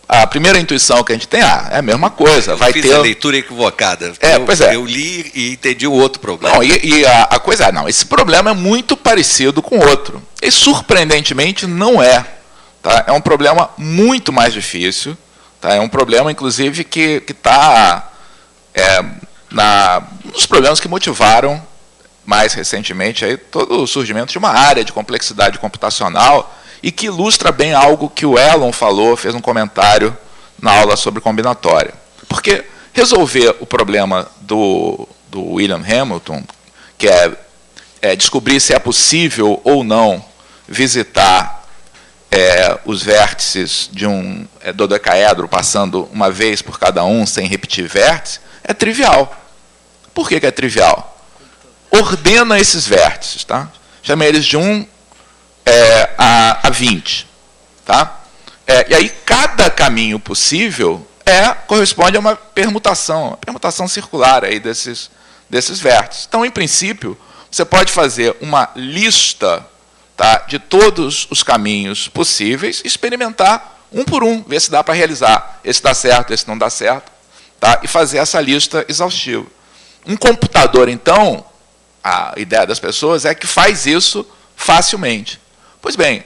A primeira intuição que a gente tem é a mesma coisa. Eu fiz a leitura equivocada. Eu li e entendi o outro problema. Não, a coisa esse problema é muito parecido com o outro. E, surpreendentemente, não é. Tá? É um problema muito mais difícil. Tá? É um problema, inclusive, que está nos problemas que motivaram, mais recentemente, aí, todo o surgimento de uma área de complexidade computacional e que ilustra bem algo que o Elon falou, fez um comentário na aula sobre combinatória. Porque resolver o problema do William Hamilton, que é descobrir se é possível ou não visitar os vértices de um dodecaedro, passando uma vez por cada um, sem repetir vértice, é trivial. Por que é trivial? Ordena esses vértices. Tá? Chama eles de 1 a 20. Tá? E aí, cada caminho possível corresponde a uma permutação circular aí desses vértices. Então, em princípio, você pode fazer uma lista, tá, de todos os caminhos possíveis e experimentar um por um, ver se dá para realizar. Esse dá certo, esse não dá certo, tá, e fazer essa lista exaustiva. Um computador, então, a ideia das pessoas é que faz isso facilmente. Pois bem,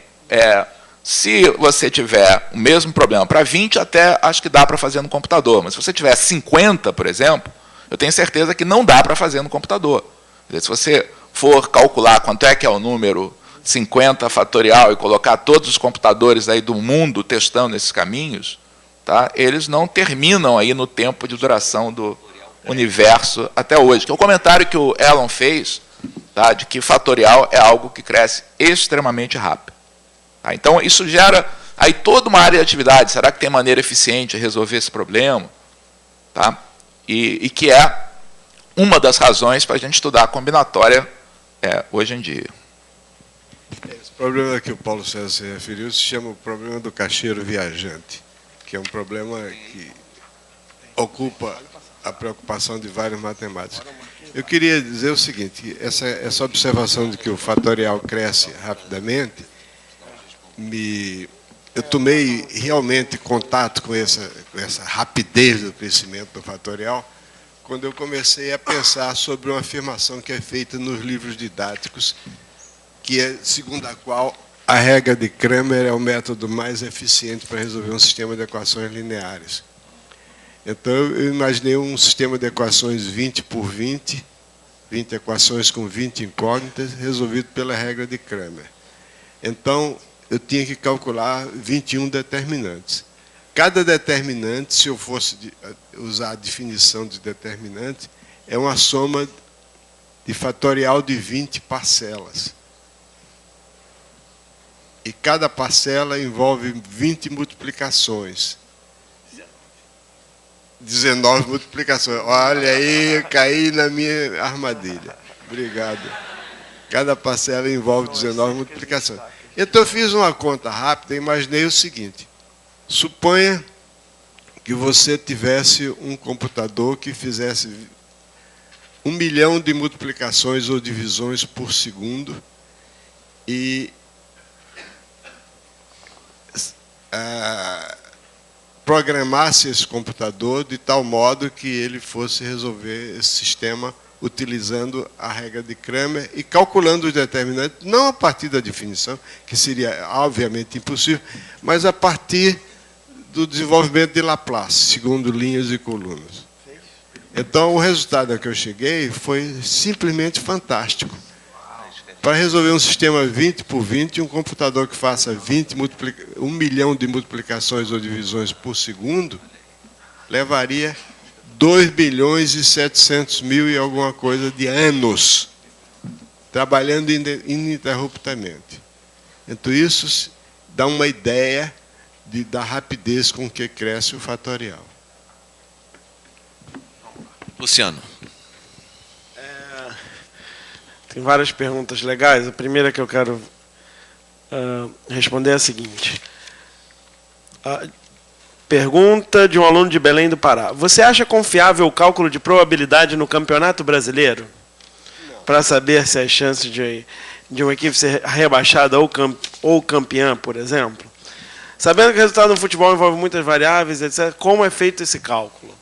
se você tiver o mesmo problema para 20, até acho que dá para fazer no computador. Mas se você tiver 50, por exemplo, eu tenho certeza que não dá para fazer no computador. Se você for calcular quanto é que é o número 50 fatorial e colocar todos os computadores aí do mundo testando esses caminhos, tá, eles não terminam aí no tempo de duração do universo até hoje. Que é o comentário que o Elon fez, tá, de que fatorial é algo que cresce extremamente rápido. Tá? Então, isso gera aí toda uma área de atividade. Será que tem maneira eficiente de resolver esse problema? Tá? E que é uma das razões para a gente estudar a combinatória hoje em dia. Esse problema que o Paulo César se referiu se chama o problema do caixeiro viajante, que é um problema que ocupa a preocupação de vários matemáticos. Eu queria dizer o seguinte, essa observação de que o fatorial cresce rapidamente, eu tomei realmente contato com essa rapidez do crescimento do fatorial quando eu comecei a pensar sobre uma afirmação que é feita nos livros didáticos, que é segundo a qual a regra de Cramer é o método mais eficiente para resolver um sistema de equações lineares. Então, eu imaginei um sistema de equações 20 por 20 equações com 20 incógnitas, resolvido pela regra de Cramer. Então, eu tinha que calcular 21 determinantes. Cada determinante, se eu fosse usar a definição de determinante, é uma soma de fatorial de 20 parcelas. E cada parcela envolve 20 multiplicações. 19 multiplicações. Olha aí, caí na minha armadilha. Obrigado. Cada parcela envolve 19 multiplicações. Então, eu fiz uma conta rápida e imaginei o seguinte. Suponha que você tivesse um computador que fizesse 1 milhão de multiplicações ou divisões por segundo e programasse esse computador de tal modo que ele fosse resolver esse sistema utilizando a regra de Cramer e calculando os determinantes, não a partir da definição, que seria obviamente impossível, mas a partir do desenvolvimento de Laplace, segundo linhas e colunas. Então, o resultado a que eu cheguei foi simplesmente fantástico. Para resolver um sistema 20 por 20, um computador que faça 1 milhão de multiplicações ou divisões por segundo, levaria 2 bilhões e 700 mil e alguma coisa de anos, trabalhando ininterruptamente. Então, isso dá uma ideia da rapidez com que cresce o fatorial. Luciano. Tem várias perguntas legais. A primeira que eu quero responder é a seguinte. Pergunta de um aluno de Belém do Pará. Você acha confiável o cálculo de probabilidade no Campeonato Brasileiro? Para saber se as chances de uma equipe ser rebaixada ou campeã, por exemplo? Sabendo que o resultado no futebol envolve muitas variáveis, etc., como é feito esse cálculo?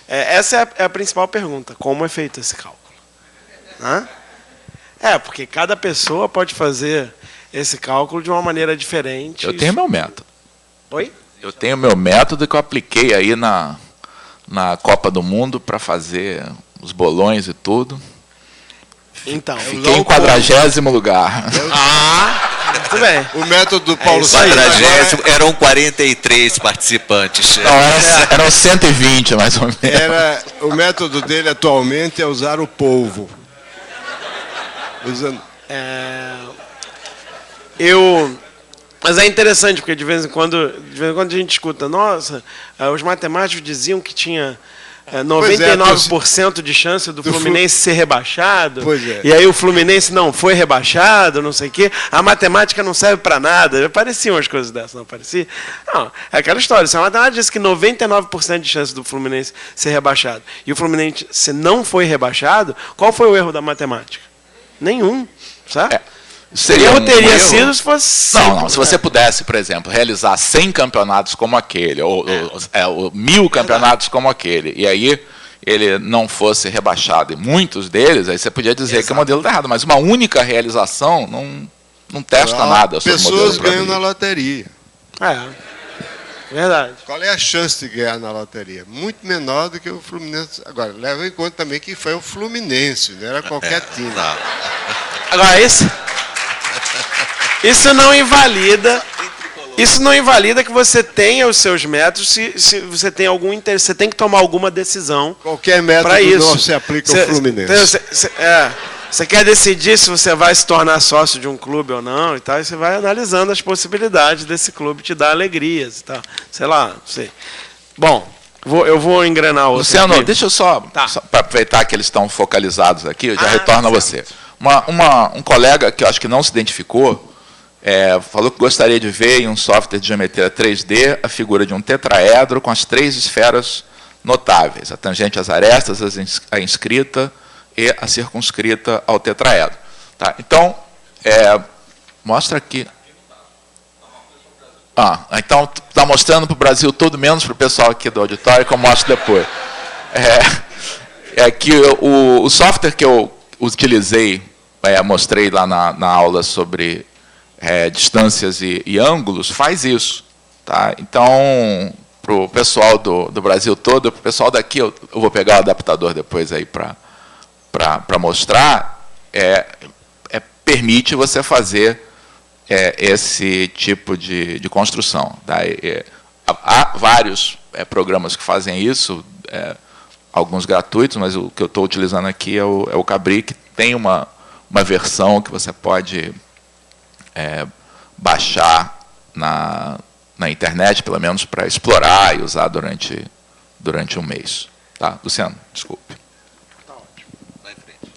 Essa é a principal pergunta. Como é feito esse cálculo? Porque cada pessoa pode fazer esse cálculo de uma maneira diferente. Eu tenho meu método. Oi? Eu tenho meu método que eu apliquei aí na Copa do Mundo para fazer os bolões e tudo. Então, fiquei em 40º lugar. Muito bem. O método do Paulo Sérgio. Eram 43 participantes. Não, eram 120, mais ou menos. O método dele atualmente é usar o polvo. Mas é interessante, porque de vez em quando a gente escuta, nossa, os matemáticos diziam que tinha 99% de chance do Fluminense ser rebaixado, e aí o Fluminense não foi rebaixado, não sei o quê, a matemática não serve para nada. Já pareciam as coisas dessas, não parecia? Não, é aquela história, se a matemática diz que 99% de chance do Fluminense ser rebaixado, e o Fluminense não foi rebaixado, qual foi o erro da matemática? Nenhum, sabe? Seria teria sido se fosse... Não, se você pudesse, por exemplo, realizar 100 campeonatos como aquele, ou 1000 campeonatos como aquele, e aí ele não fosse rebaixado, e muitos deles, aí você podia dizer que o modelo está errado, mas uma única realização não testa nada sobre o modelo. Pessoas ganham na loteria. Verdade. Qual é a chance de ganhar na loteria? Muito menor do que o Fluminense. Agora, leva em conta também que foi o Fluminense, não era qualquer time. Agora, isso não invalida. Isso não invalida que você tenha os seus métodos, se você tem algum interesse, você tem que tomar alguma decisão. Qualquer método não se aplica ao Fluminense. Você quer decidir se você vai se tornar sócio de um clube ou não, e tal, e você vai analisando as possibilidades desse clube te dar alegrias e tal. Sei lá, não sei. Bom, eu vou engrenar outro. Luciano, aqui. deixa eu só para aproveitar que eles estão focalizados aqui, eu já retorno a você. Um colega que eu acho que não se identificou, falou que gostaria de ver em um software de geometria 3D a figura de um tetraedro com as 3 esferas notáveis, a tangente às arestas, a inscrita e a circunscrita ao tetraedro. Tá, então, mostra aqui. Então, está mostrando para o Brasil todo, menos para o pessoal aqui do auditório, que eu mostro depois. Que o software que eu utilizei, mostrei lá na aula sobre distâncias e ângulos, faz isso. Tá? Então, o pessoal do Brasil todo, para o pessoal daqui, eu vou pegar o adaptador depois aí para mostrar, permite você fazer esse tipo de construção. Tá? Há vários programas que fazem isso, alguns gratuitos, mas o que eu estou utilizando aqui é o Cabri, que tem uma versão que você pode baixar na internet, pelo menos para explorar e usar durante um mês. Tá? Luciano, desculpe. Tá ótimo. Vai em frente.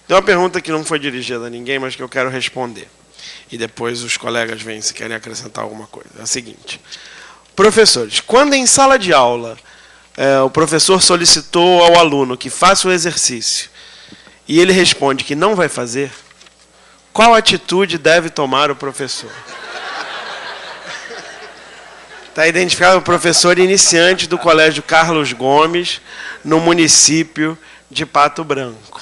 Tem uma pergunta que não foi dirigida a ninguém, mas que eu quero responder. E depois os colegas vêm se querem acrescentar alguma coisa. É a seguinte. Professores, quando em sala de aula o professor solicitou ao aluno que faça o exercício e ele responde que não vai fazer, qual atitude deve tomar o professor? Está identificado o professor iniciante do Colégio Carlos Gomes, no município de Pato Branco.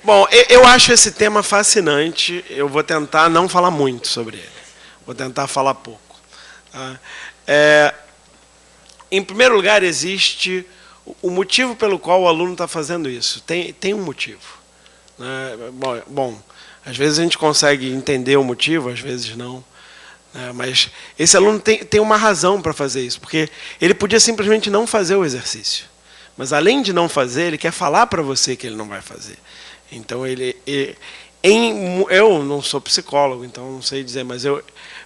Bom, eu acho esse tema fascinante. Eu vou tentar não falar muito sobre ele. Vou tentar falar pouco. Tá? Em primeiro lugar, existe o motivo pelo qual o aluno está fazendo isso. Tem um motivo. Né? Bom, às vezes a gente consegue entender o motivo, às vezes não. Né? Mas esse aluno tem uma razão para fazer isso, porque ele podia simplesmente não fazer o exercício. Mas, além de não fazer, ele quer falar para você que ele não vai fazer. Então, eu não sou psicólogo, então não sei dizer, mas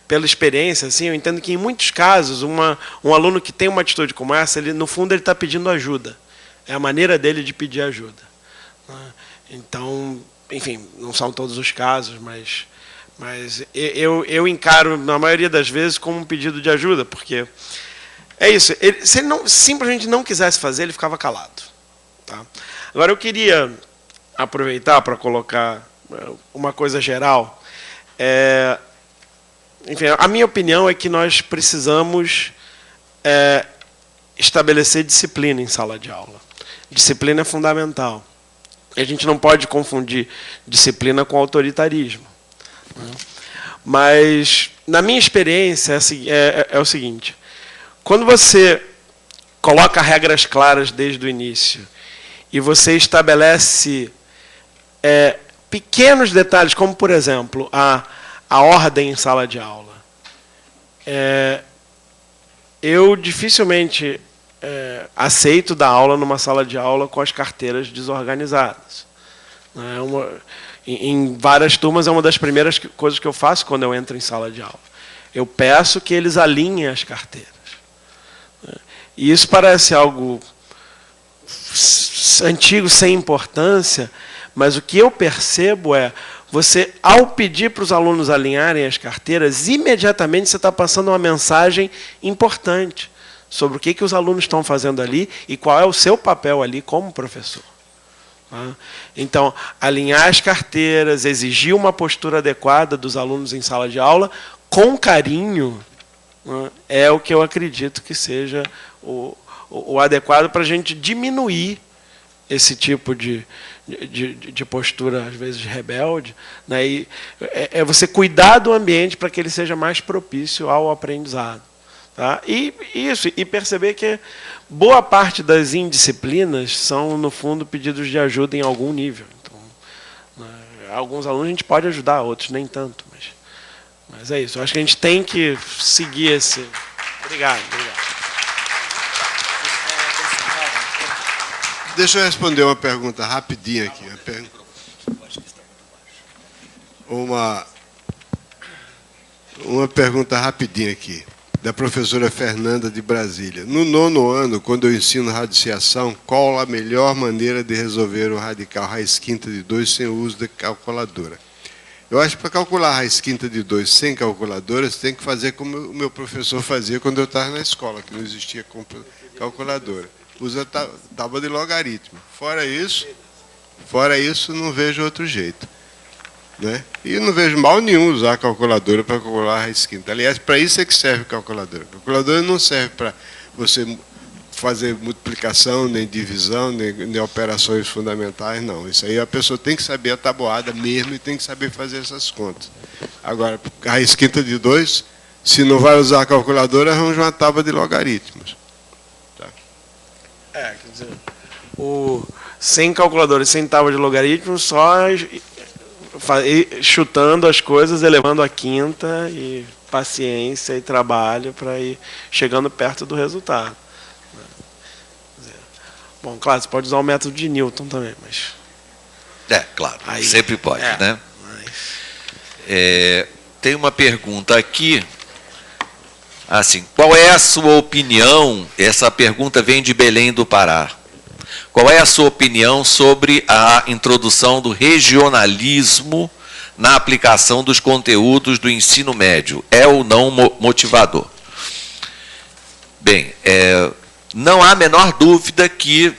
pela experiência, assim, eu entendo que, em muitos casos, um aluno que tem uma atitude como essa, no fundo, ele está pedindo ajuda. É a maneira dele de pedir ajuda. Então, enfim, não são todos os casos, mas eu encaro, na maioria das vezes, como um pedido de ajuda, porque é isso. Se ele simplesmente não quisesse fazer, ele ficava calado. Tá? Agora, eu queria aproveitar para colocar uma coisa geral. Enfim, a minha opinião é que nós precisamos estabelecer disciplina em sala de aula. Disciplina é fundamental. A gente não pode confundir disciplina com autoritarismo. Né? Mas, na minha experiência, é o seguinte. Quando você coloca regras claras desde o início e você estabelece pequenos detalhes, como, por exemplo, a ordem em sala de aula. Eu dificilmente aceito dar aula numa sala de aula com as carteiras desorganizadas. Em várias turmas, é uma das primeiras coisas que eu faço quando eu entro em sala de aula. Eu peço que eles alinhem as carteiras. E isso parece algo antigo, sem importância, mas o que eu percebo você, ao pedir para os alunos alinharem as carteiras, imediatamente você está passando uma mensagem importante sobre o que os alunos estão fazendo ali e qual é o seu papel ali como professor. Então, alinhar as carteiras, exigir uma postura adequada dos alunos em sala de aula, com carinho, é o que eu acredito que seja o adequado para a gente diminuir esse tipo de postura, às vezes, rebelde. Né? E você cuidar do ambiente para que ele seja mais propício ao aprendizado. Tá? E perceber que boa parte das indisciplinas são, no fundo, pedidos de ajuda em algum nível. Então, alguns alunos a gente pode ajudar, outros nem tanto. Mas é isso. Eu acho que a gente tem que seguir esse... Obrigado. Deixa eu responder uma pergunta rapidinha aqui. Uma pergunta rapidinha aqui, da professora Fernanda de Brasília. No 9º ano, quando eu ensino radiciação, qual a melhor maneira de resolver o radical raiz quinta de 2 sem o uso da calculadora? Eu acho que para calcular a raiz quinta de 2 sem calculadora, você tem que fazer como o meu professor fazia quando eu estava na escola, que não existia calculadora. Usa tábua de logaritmo. Fora isso, não vejo outro jeito. Né? E não vejo mal nenhum usar a calculadora para calcular a raiz quinta. Aliás, para isso é que serve a calculadora. A calculadora não serve para você fazer multiplicação, nem divisão, nem operações fundamentais, não. Isso aí a pessoa tem que saber a tabuada mesmo e tem que saber fazer essas contas. Agora, raiz quinta de 2, se não vai usar a calculadora, arranja uma tábua de logaritmos. Tá? Quer dizer, sem calculadora e sem tábua de logaritmos, só chutando as coisas, elevando a quinta, e paciência e trabalho para ir chegando perto do resultado. Bom, claro, você pode usar o método de Newton também, mas... Claro, aí, sempre pode, né? Tem uma pergunta aqui, assim, qual é a sua opinião, essa pergunta vem de Belém do Pará, qual é a sua opinião sobre a introdução do regionalismo na aplicação dos conteúdos do ensino médio? É ou não motivador? Bem, não há a menor dúvida que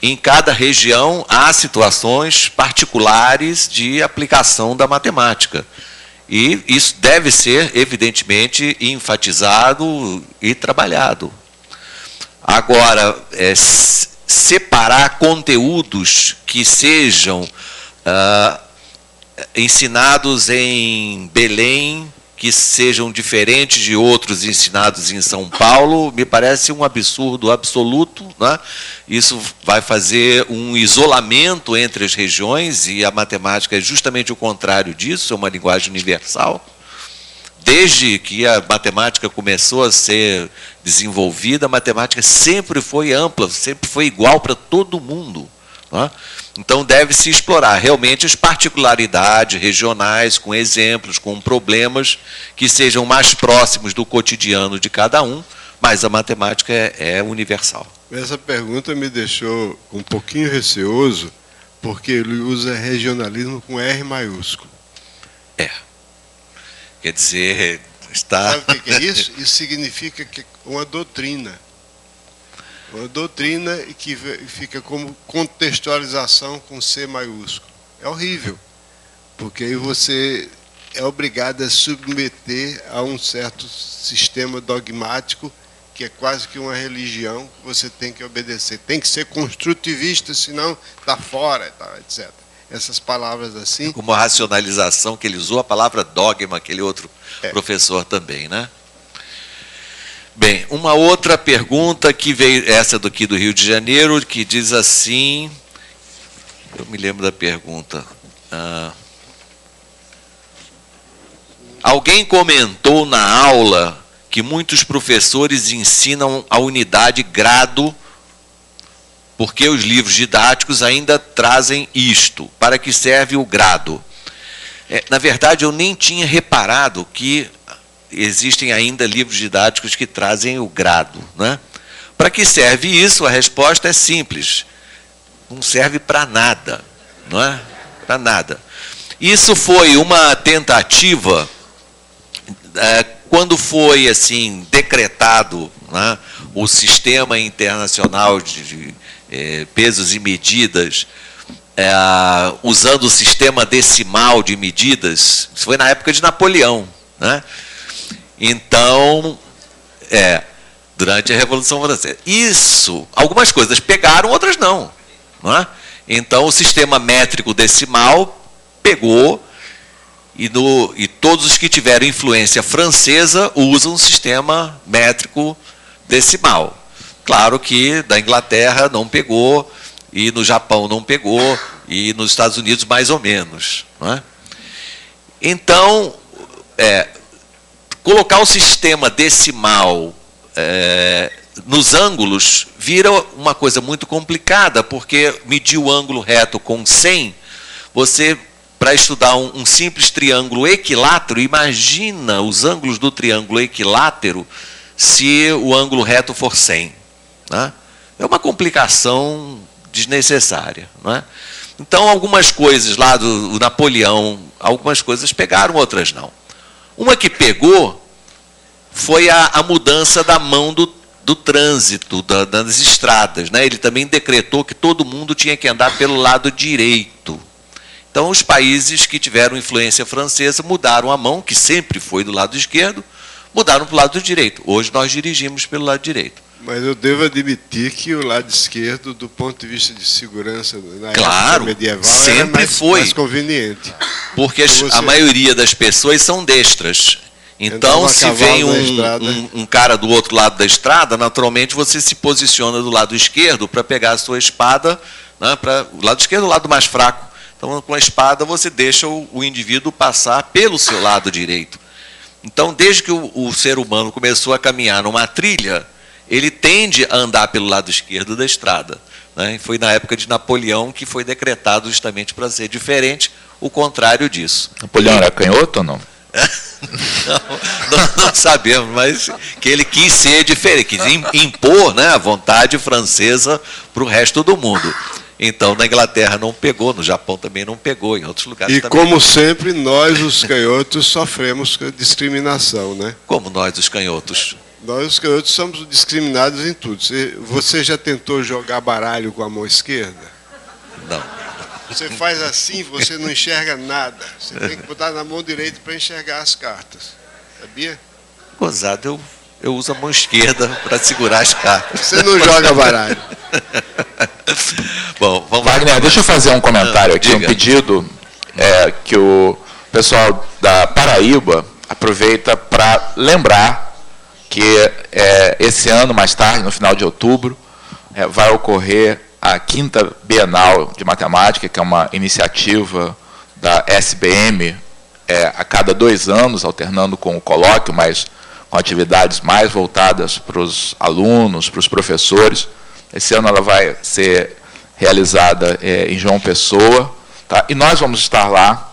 em cada região há situações particulares de aplicação da matemática. E isso deve ser, evidentemente, enfatizado e trabalhado. Agora, separar conteúdos que sejam ensinados em Belém, que sejam diferentes de outros ensinados em São Paulo, me parece um absurdo absoluto, né? Isso vai fazer um isolamento entre as regiões, e a matemática é justamente o contrário disso, é uma linguagem universal. Desde que a matemática começou a ser desenvolvida, a matemática sempre foi ampla, sempre foi igual para todo mundo, né? Então, deve-se explorar realmente as particularidades regionais, com exemplos, com problemas que sejam mais próximos do cotidiano de cada um, mas a matemática é universal. Essa pergunta me deixou um pouquinho receoso, porque ele usa regionalismo com R maiúsculo. Quer dizer, está... Sabe o que é isso? Isso significa que uma doutrina. Uma doutrina que fica como contextualização com C maiúsculo. É horrível, porque aí você é obrigado a submeter a um certo sistema dogmático, que é quase que uma religião que você tem que obedecer. Tem que ser construtivista, senão está fora, etc. Essas palavras assim... Como a racionalização, que ele usou a palavra dogma, aquele outro professor também, né? Bem, uma outra pergunta que veio, essa daqui do Rio de Janeiro, que diz assim, eu me lembro da pergunta. Alguém comentou na aula que muitos professores ensinam a unidade grado, porque os livros didáticos ainda trazem isto. Para que serve o grado? Na verdade, eu nem tinha reparado que existem ainda livros didáticos que trazem o grado, né? Para que serve isso? A resposta é simples. Não serve para nada, não é? Para nada. Isso foi uma tentativa, quando foi assim decretado, né, o Sistema Internacional de Pesos e Medidas, usando o sistema decimal de medidas. Isso foi na época de Napoleão, né? Então, durante a Revolução Francesa. Isso, algumas coisas pegaram, outras não, não é? Então, o sistema métrico decimal pegou, e todos os que tiveram influência francesa usam o sistema métrico decimal. Claro que da Inglaterra não pegou, e no Japão não pegou, e nos Estados Unidos mais ou menos, não é? Então, colocar o sistema decimal nos ângulos vira uma coisa muito complicada, porque medir o ângulo reto com 100, você, para estudar um simples triângulo equilátero, imagina os ângulos do triângulo equilátero se o ângulo reto for 100. Né? É uma complicação desnecessária. Não é? Então, algumas coisas lá do Napoleão, algumas coisas pegaram, outras não. Uma que pegou foi a mudança da mão do trânsito, das estradas. Né? Ele também decretou que todo mundo tinha que andar pelo lado direito. Então, os países que tiveram influência francesa mudaram a mão, que sempre foi do lado esquerdo, mudaram para o lado direito. Hoje nós dirigimos pelo lado direito. Mas eu devo admitir que o lado esquerdo, do ponto de vista de segurança na Claro, época medieval, sempre era mais, foi. mais conveniente. Porque Então a maioria das pessoas são destras. Então, Andava a se cavalo vem na estrada. um cara do outro lado da estrada, naturalmente você se posiciona do lado esquerdo para pegar a sua espada, né, para o lado esquerdo, o lado mais fraco. Então, com a espada, você deixa o indivíduo passar pelo seu lado direito. Então, desde que o ser humano começou a caminhar numa trilha, ele tende a andar pelo lado esquerdo da estrada. Né? E foi na época de Napoleão que foi decretado justamente para ser diferente, o contrário disso. Napoleão era canhoto ou não? Não sabemos, mas que ele quis ser diferente, quis impor, né, a vontade francesa para o resto do mundo. Então, na Inglaterra não pegou, no Japão também não pegou, em outros lugares E também. como sempre, nós, os canhotos, sofremos discriminação, né? Como nós, os canhotos. Nós, os canhotos, somos discriminados em tudo. Você já tentou jogar baralho com a mão esquerda? Não. Você faz assim, você não enxerga nada. Você tem que botar na mão direita para enxergar as cartas. Sabia? Gozado, eu uso a mão esquerda para segurar as cartas. Você não joga baralho. Bom, vamos lá. Wagner, deixa eu fazer um comentário aqui, Diga. um pedido que o pessoal da Paraíba aproveita para lembrar que esse ano, mais tarde, no final de outubro, vai ocorrer a 5ª Bienal de Matemática, que é uma iniciativa da SBM a cada 2 anos, alternando com o colóquio, mas com atividades mais voltadas para os alunos, para os professores. Esse ano ela vai ser realizada em João Pessoa, tá? E nós vamos estar lá,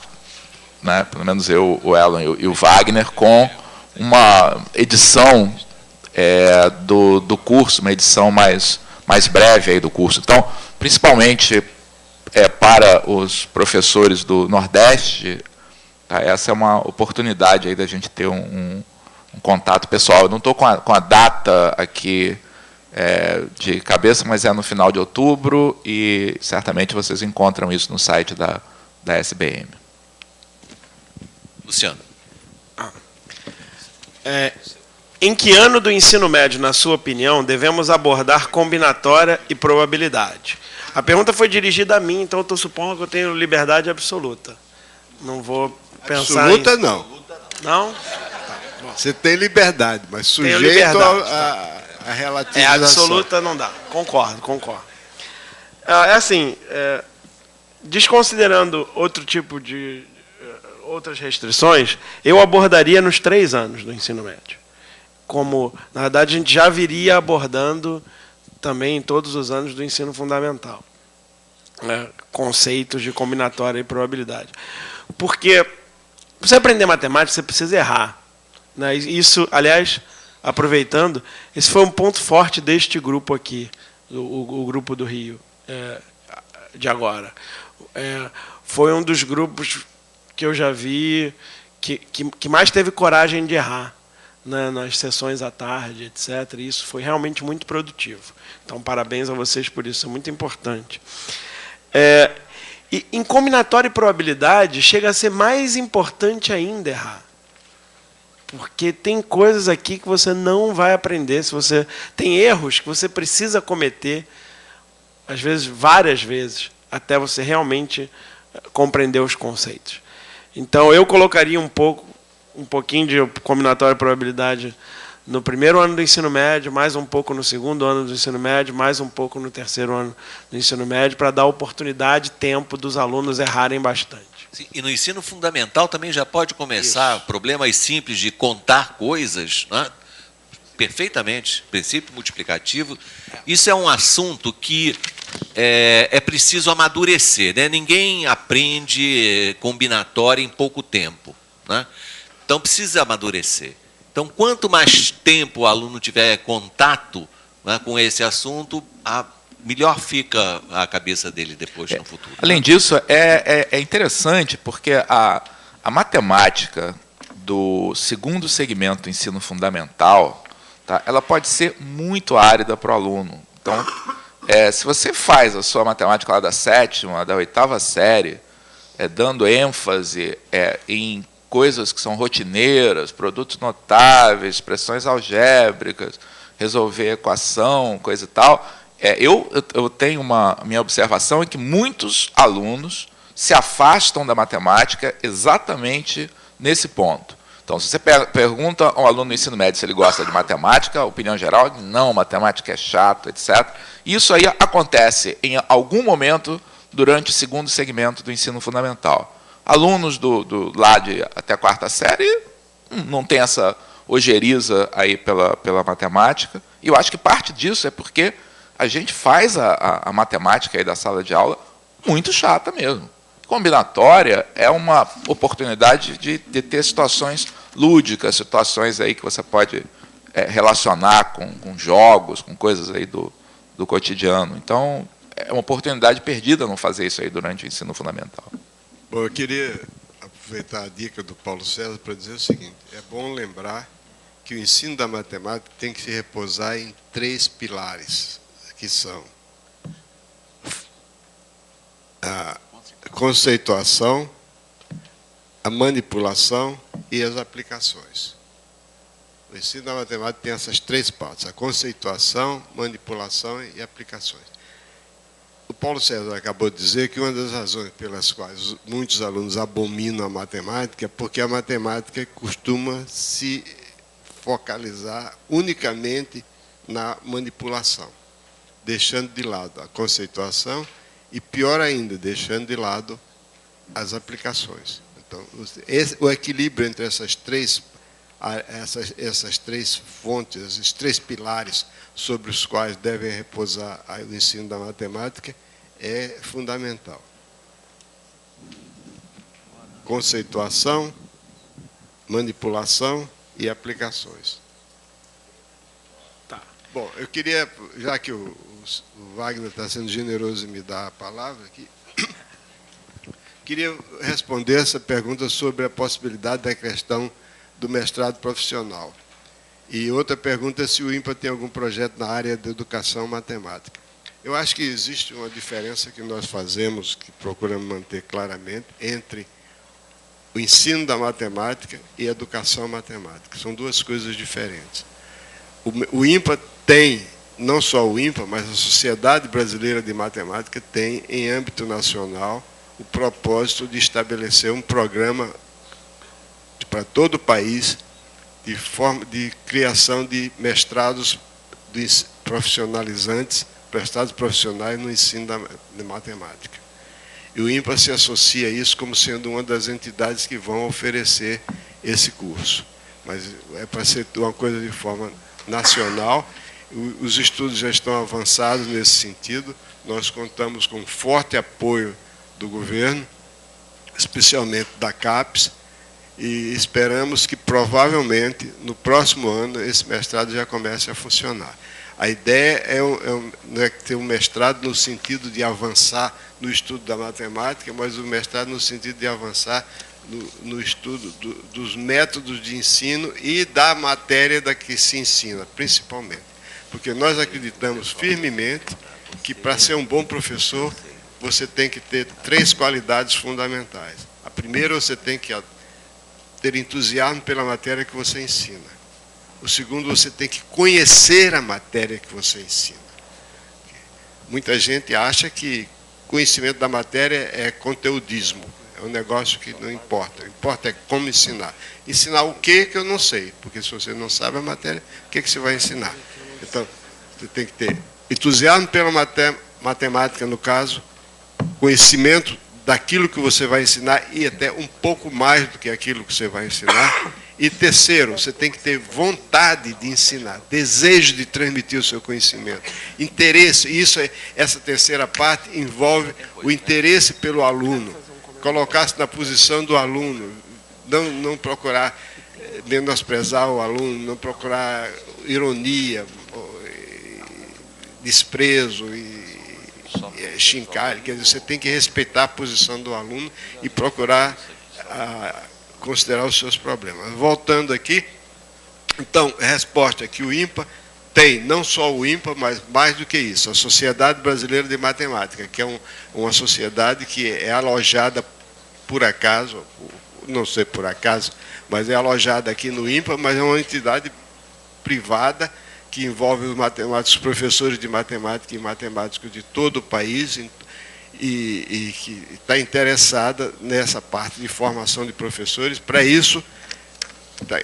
né, pelo menos eu, o Elon e o Wagner, com uma edição do curso, uma edição mais breve aí do curso. Então, principalmente para os professores do Nordeste, tá, essa é uma oportunidade aí da gente ter um contato pessoal. Eu não estou com a data aqui de cabeça, mas é no final de outubro e certamente vocês encontram isso no site da SBM. Luciano. Em que ano do ensino médio, na sua opinião, devemos abordar combinatória e probabilidade? A pergunta foi dirigida a mim, então eu estou supondo que eu tenho liberdade absoluta. Não vou pensar Absoluta, em... não. Não? Você tem liberdade, mas sujeito liberdade, a relativização. Absoluta não dá. Concordo. Assim, desconsiderando outro tipo de... outras restrições, eu abordaria nos 3 anos do ensino médio. Como, na verdade, a gente já viria abordando também em todos os anos do ensino fundamental, né, conceitos de combinatória e probabilidade. Porque, para você aprender matemática, você precisa errar. Né? Isso, aliás, aproveitando, esse foi um ponto forte deste grupo aqui, o grupo do Rio, de agora. Foi um dos grupos que eu já vi que mais teve coragem de errar, né, nas sessões à tarde, etc. E isso foi realmente muito produtivo. Então, parabéns a vocês por isso, é muito importante. E em combinatória e probabilidade, chega a ser mais importante ainda errar. Porque tem coisas aqui que você não vai aprender. Se você tem erros que você precisa cometer, às vezes, várias vezes, até você realmente compreender os conceitos. Então, eu colocaria um pouquinho de combinatória e probabilidade no primeiro ano do ensino médio, mais um pouco no segundo ano do ensino médio, mais um pouco no terceiro ano do ensino médio, para dar oportunidade, tempo dos alunos errarem bastante. Sim, e no ensino fundamental também já pode começar problemas simples de contar coisas, né? Perfeitamente, princípio multiplicativo. Isso é um assunto que é preciso amadurecer, né? Ninguém aprende combinatória em pouco tempo, né? Então, precisa amadurecer. Então, quanto mais tempo o aluno tiver contato, né, com esse assunto, melhor fica a cabeça dele depois no futuro. Além disso, é interessante porque a matemática do segundo segmento do ensino fundamental, tá, ela pode ser muito árida para o aluno. Então, se você faz a sua matemática lá da 7ª, da 8ª série, dando ênfase em coisas que são rotineiras, produtos notáveis, expressões algébricas, resolver equação, coisa e tal. Eu tenho minha observação é que muitos alunos se afastam da matemática exatamente nesse ponto. Então, se você pergunta a um aluno do ensino médio se ele gosta de matemática, a opinião geral é que não, matemática é chato, etc. Isso aí acontece em algum momento durante o segundo segmento do ensino fundamental. Alunos lá de até a 4ª série não tem essa ojeriza aí pela matemática, e eu acho que parte disso é porque a gente faz a matemática aí da sala de aula muito chata mesmo. Combinatória é uma oportunidade de ter situações lúdicas, situações aí que você pode relacionar com jogos, com coisas aí do cotidiano. Então, é uma oportunidade perdida não fazer isso aí durante o ensino fundamental. Bom, eu queria aproveitar a dica do Paulo César para dizer o seguinte: é bom lembrar que o ensino da matemática tem que se repousar em 3 pilares, que são a conceituação, a manipulação e as aplicações. O ensino da matemática tem essas 3 partes: a conceituação, manipulação e aplicações. O Paulo César acabou de dizer que uma das razões pelas quais muitos alunos abominam a matemática é porque a matemática costuma se focalizar unicamente na manipulação, deixando de lado a conceituação e, pior ainda, deixando de lado as aplicações. Então, o equilíbrio entre essas três fontes, esses 3 pilares sobre os quais devem repousar o ensino da matemática é fundamental. Conceituação, manipulação e aplicações. Tá. Bom, eu queria, já que o Wagner está sendo generoso em me dar a palavra aqui, queria responder essa pergunta sobre a possibilidade da questão do mestrado profissional. E outra pergunta é se o INPA tem algum projeto na área da educação matemática. Eu acho que existe uma diferença que nós fazemos, que procuramos manter claramente, entre o ensino da matemática e a educação matemática. São 2 coisas diferentes. O INPA tem, não só o INPA, mas a Sociedade Brasileira de Matemática tem, em âmbito nacional, o propósito de estabelecer um programa para todo o país de criação de mestrados profissionalizantes, mestrados profissionais no ensino de matemática. E o INPA se associa a isso como sendo uma das entidades que vão oferecer esse curso. Mas é para ser uma coisa de forma nacional. Os estudos já estão avançados nesse sentido. Nós contamos com forte apoio do governo, especialmente da CAPES, e esperamos que, provavelmente, no próximo ano, esse mestrado já comece a funcionar. A ideia não é ter um mestrado no sentido de avançar no estudo da matemática, mas o mestrado no sentido de avançar no estudo dos métodos de ensino e da matéria da que se ensina, principalmente. Porque nós acreditamos firmemente que, para ser um bom professor, você tem que ter 3 qualidades fundamentais. A primeira, você tem que ter entusiasmo pela matéria que você ensina. O segundo, você tem que conhecer a matéria que você ensina. Muita gente acha que conhecimento da matéria é conteudismo. É um negócio que não importa. O que importa é como ensinar. Ensinar o quê que eu não sei. Porque se você não sabe a matéria, o que você vai ensinar? Então, você tem que ter entusiasmo pela matemática, no caso, conhecimento daquilo que você vai ensinar e até um pouco mais do que aquilo que você vai ensinar. E terceiro, você tem que ter vontade de ensinar, desejo de transmitir o seu conhecimento, interesse. Essa terceira parte envolve o interesse pelo aluno, colocar-se na posição do aluno, não procurar menosprezar o aluno, não procurar ironia, desprezo e chincalhe. Quer dizer, você tem que respeitar a posição do aluno e procurar considerar os seus problemas. Voltando aqui, então, a resposta é que o INPA tem, não só o INPA, mas mais do que isso, a Sociedade Brasileira de Matemática, que é uma sociedade que é alojada, por acaso, não sei por acaso, mas é alojada aqui no INPA, mas é uma entidade privada que envolve os matemáticos, os professores de matemática e matemáticos de todo o país, e que está interessada nessa parte de formação de professores. Para isso,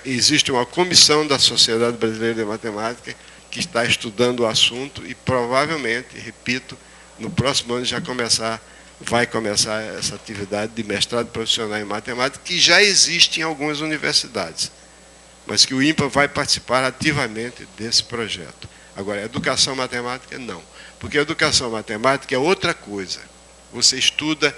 existe uma comissão da Sociedade Brasileira de Matemática que está estudando o assunto e provavelmente, repito, no próximo ano vai começar essa atividade de mestrado profissional em matemática, que já existe em algumas universidades, mas que o INPA vai participar ativamente desse projeto. Agora, educação matemática, não. Porque a educação matemática é outra coisa. Você estuda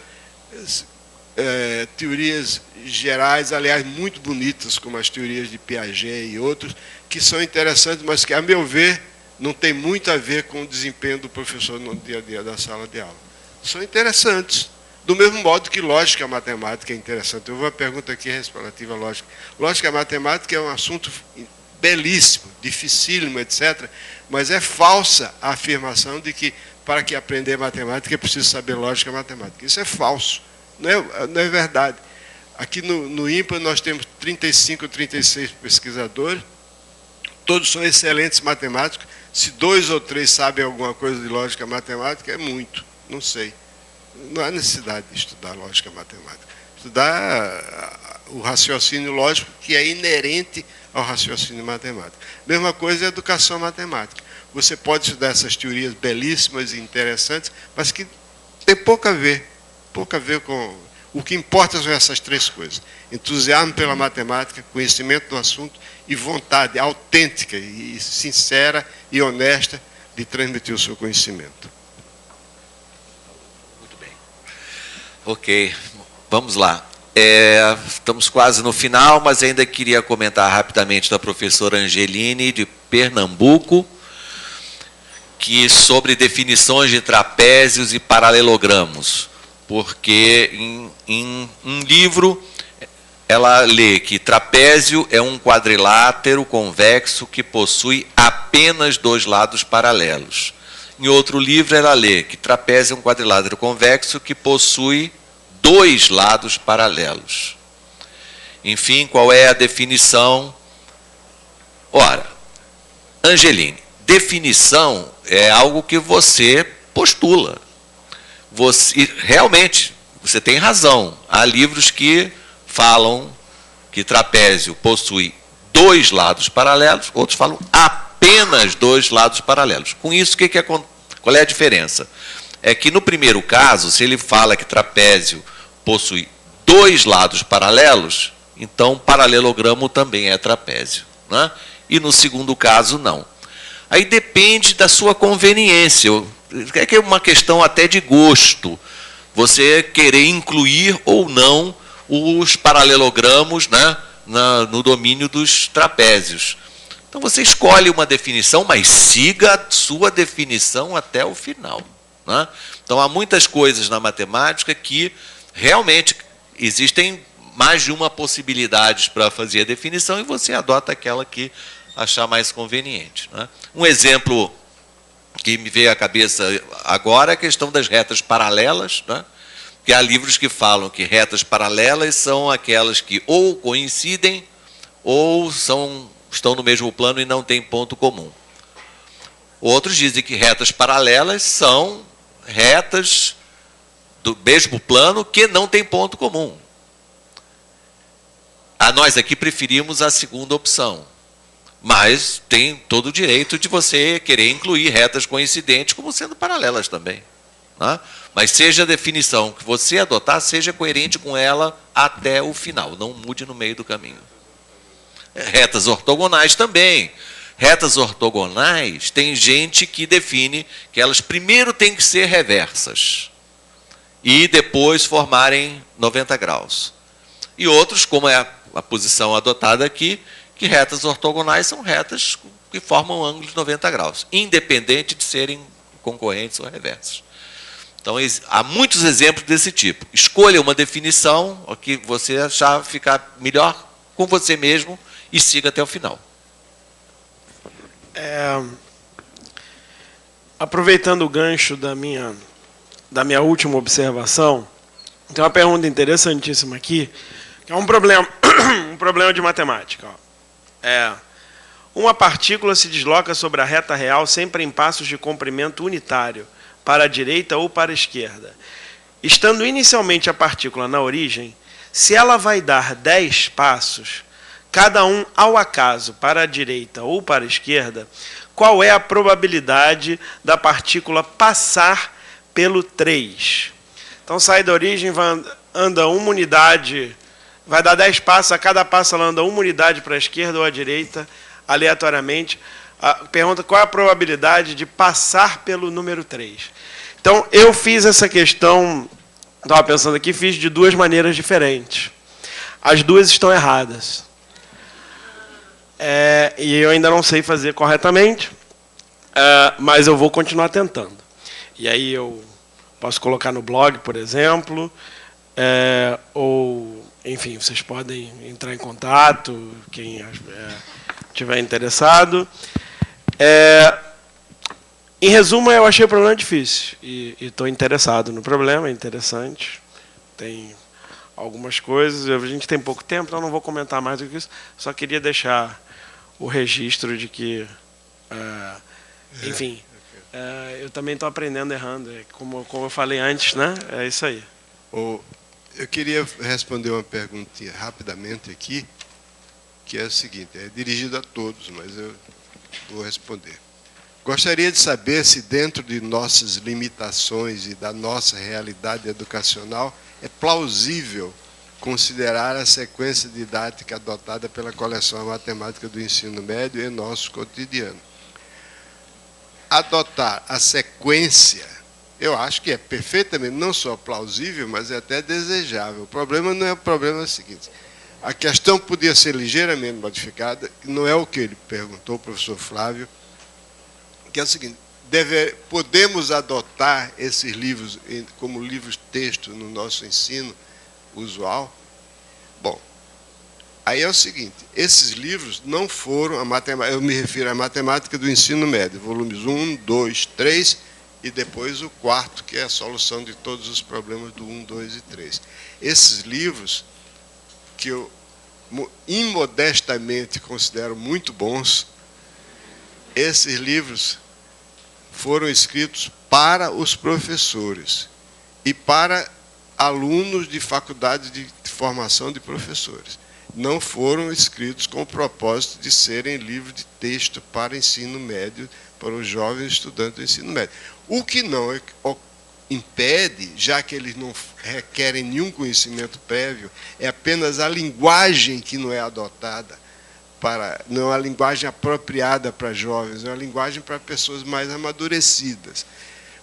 teorias gerais, aliás, muito bonitas, como as teorias de Piaget e outros, que são interessantes, mas que, a meu ver, não tem muito a ver com o desempenho do professor no dia a dia da sala de aula. São interessantes, do mesmo modo que lógica matemática é interessante. Eu vou uma pergunta aqui relativa à lógica. Lógica matemática é um assunto belíssimo, dificílimo, etc., mas é falsa a afirmação de que, para que aprender matemática, é preciso saber lógica matemática. Isso é falso, não é verdade. Aqui no INPA nós temos 35, 36 pesquisadores, todos são excelentes matemáticos. Se 2 ou 3 sabem alguma coisa de lógica matemática, é muito, não sei. Não há necessidade de estudar lógica matemática. Estudar o raciocínio lógico, que é inerente ao raciocínio matemático. Mesma coisa é a educação matemática. Você pode estudar essas teorias belíssimas e interessantes, mas que tem pouco a ver com... O que importa são essas 3 coisas: entusiasmo pela matemática, conhecimento do assunto e vontade autêntica e sincera e honesta de transmitir o seu conhecimento. Muito bem. Ok, vamos lá. Estamos quase no final, mas ainda queria comentar rapidamente da professora Angeline, de Pernambuco, que sobre definições de trapézios e paralelogramos, porque em um livro ela lê que trapézio é um quadrilátero convexo que possui apenas 2 lados paralelos. Em outro livro ela lê que trapézio é um quadrilátero convexo que possui 2 lados paralelos. Enfim, qual é a definição? Ora, Angeline, definição é algo que você postula. Realmente, você tem razão. Há livros que falam que trapézio possui 2 lados paralelos, outros falam apenas 2 lados paralelos. Com isso, qual é a diferença? É que no primeiro caso, se ele fala que trapézio possui 2 lados paralelos, então paralelogramo também é trapézio, né? E no segundo caso, não. Aí depende da sua conveniência. É que é uma questão até de gosto, você querer incluir ou não os paralelogramos, né, no domínio dos trapézios. Então você escolhe uma definição, mas siga a sua definição até o final, né? Então há muitas coisas na matemática que realmente existem mais de uma possibilidade para fazer a definição e você adota aquela que achar mais conveniente, né? Um exemplo que me veio à cabeça agora é a questão das retas paralelas, né? Que há livros que falam que retas paralelas são aquelas que ou coincidem ou estão no mesmo plano e não têm ponto comum. Outros dizem que retas paralelas são retas do mesmo plano que não têm ponto comum. Nós aqui preferimos a segunda opção, mas tem todo o direito de você querer incluir retas coincidentes como sendo paralelas também, né? Mas seja a definição que você adotar, seja coerente com ela até o final, não mude no meio do caminho. Retas ortogonais também. Retas ortogonais, tem gente que define que elas primeiro têm que ser reversas e depois formarem 90 graus. E outros, como é a posição adotada aqui, que retas ortogonais são retas que formam ângulos de 90 graus, independente de serem concorrentes ou reversas. Então, há muitos exemplos desse tipo. Escolha uma definição que você achar ficar melhor com você mesmo e siga até o final. Aproveitando o gancho da minha última observação, tem uma pergunta interessantíssima aqui, que é um problema de matemática. Uma partícula se desloca sobre a reta real sempre em passos de comprimento unitário, para a direita ou para a esquerda. Estando inicialmente a partícula na origem, se ela vai dar 10 passos, cada um ao acaso para a direita ou para a esquerda, qual é a probabilidade da partícula passar pelo 3? Então sai da origem, anda uma unidade, vai dar 10 passos, a cada passo ela anda uma unidade para a esquerda ou à direita, aleatoriamente. Pergunta qual é a probabilidade de passar pelo número 3. Então, eu fiz essa questão, estava pensando aqui, fiz de duas maneiras diferentes. As duas estão erradas. E eu ainda não sei fazer corretamente, mas eu vou continuar tentando. E aí eu posso colocar no blog, por exemplo, ou, enfim, vocês podem entrar em contato, quem estiver interessado. Em resumo, eu achei o problema difícil e estou interessado no problema, é interessante. Tem algumas coisas, a gente tem pouco tempo, então não vou comentar mais do que isso. Só queria deixar o registro de que, enfim, eu também estou aprendendo errando, como eu falei antes, né? É isso aí. Eu queria responder uma perguntinha rapidamente aqui, que é a seguinte, é dirigida a todos, mas eu vou responder. Gostaria de saber se dentro de nossas limitações e da nossa realidade educacional é plausível considerar a sequência didática adotada pela coleção matemática do ensino médio em nosso cotidiano. Adotar a sequência, eu acho que é perfeitamente não só plausível, mas é até desejável. O problema não é o problema seguinte. A questão podia ser ligeiramente modificada, não é o que ele perguntou, o professor Flávio, que é o seguinte, podemos adotar esses livros como livros-texto no nosso ensino usual? Bom, aí é o seguinte, esses livros não foram, eu me refiro à matemática do ensino médio, volumes 1, 2, 3, e depois o quarto, que é a solução de todos os problemas do 1, 2 e 3. Esses livros, que eu imodestamente considero muito bons, esses livros foram escritos para os professores e para alunos de faculdade de formação de professores. Não foram escritos com o propósito de serem livros de texto para ensino médio, para os jovens estudantes do ensino médio. O que não impede, já que eles não requerem nenhum conhecimento prévio, é apenas a linguagem que não é adotada, não é uma linguagem apropriada para jovens, é uma linguagem para pessoas mais amadurecidas.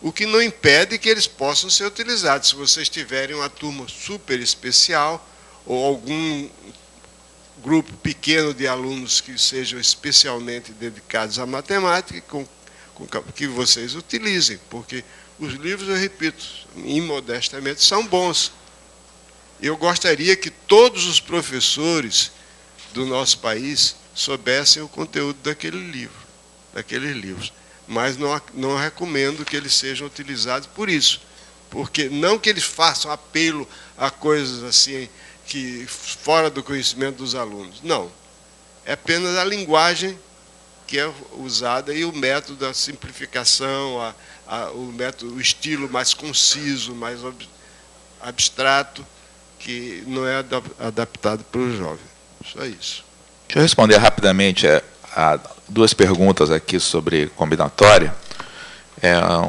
O que não impede que eles possam ser utilizados. Se vocês tiverem uma turma super especial ou algum grupo pequeno de alunos que sejam especialmente dedicados à matemática, que vocês utilizem, porque os livros, eu repito, imodestamente, são bons. Eu gostaria que todos os professores do nosso país soubessem o conteúdo daqueles livros. Mas não recomendo que eles sejam utilizados por isso. Porque não que eles façam apelo a coisas assim, que fora do conhecimento dos alunos. Não. É apenas a linguagem que é usada e o método da simplificação, o estilo mais conciso, mais abstrato, que não é adaptado para o jovem. Só isso. Deixa eu responder rapidamente a duas perguntas aqui sobre combinatória.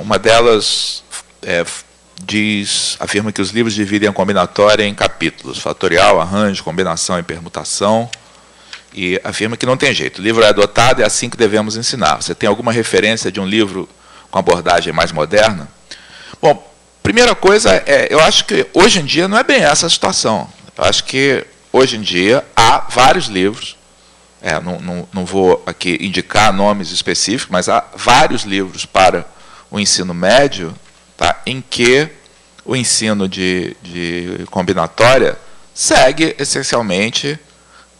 Uma delas afirma que os livros dividem a combinatória em capítulos, fatorial, arranjo, combinação e permutação, e afirma que não tem jeito. O livro é adotado, é assim que devemos ensinar. Você tem alguma referência de um livro com abordagem mais moderna? Bom, primeira coisa, eu acho que hoje em dia não é bem essa a situação. Eu acho que hoje em dia há vários livros, não vou aqui indicar nomes específicos, mas há vários livros para o ensino médio, tá, em que o ensino de combinatória segue essencialmente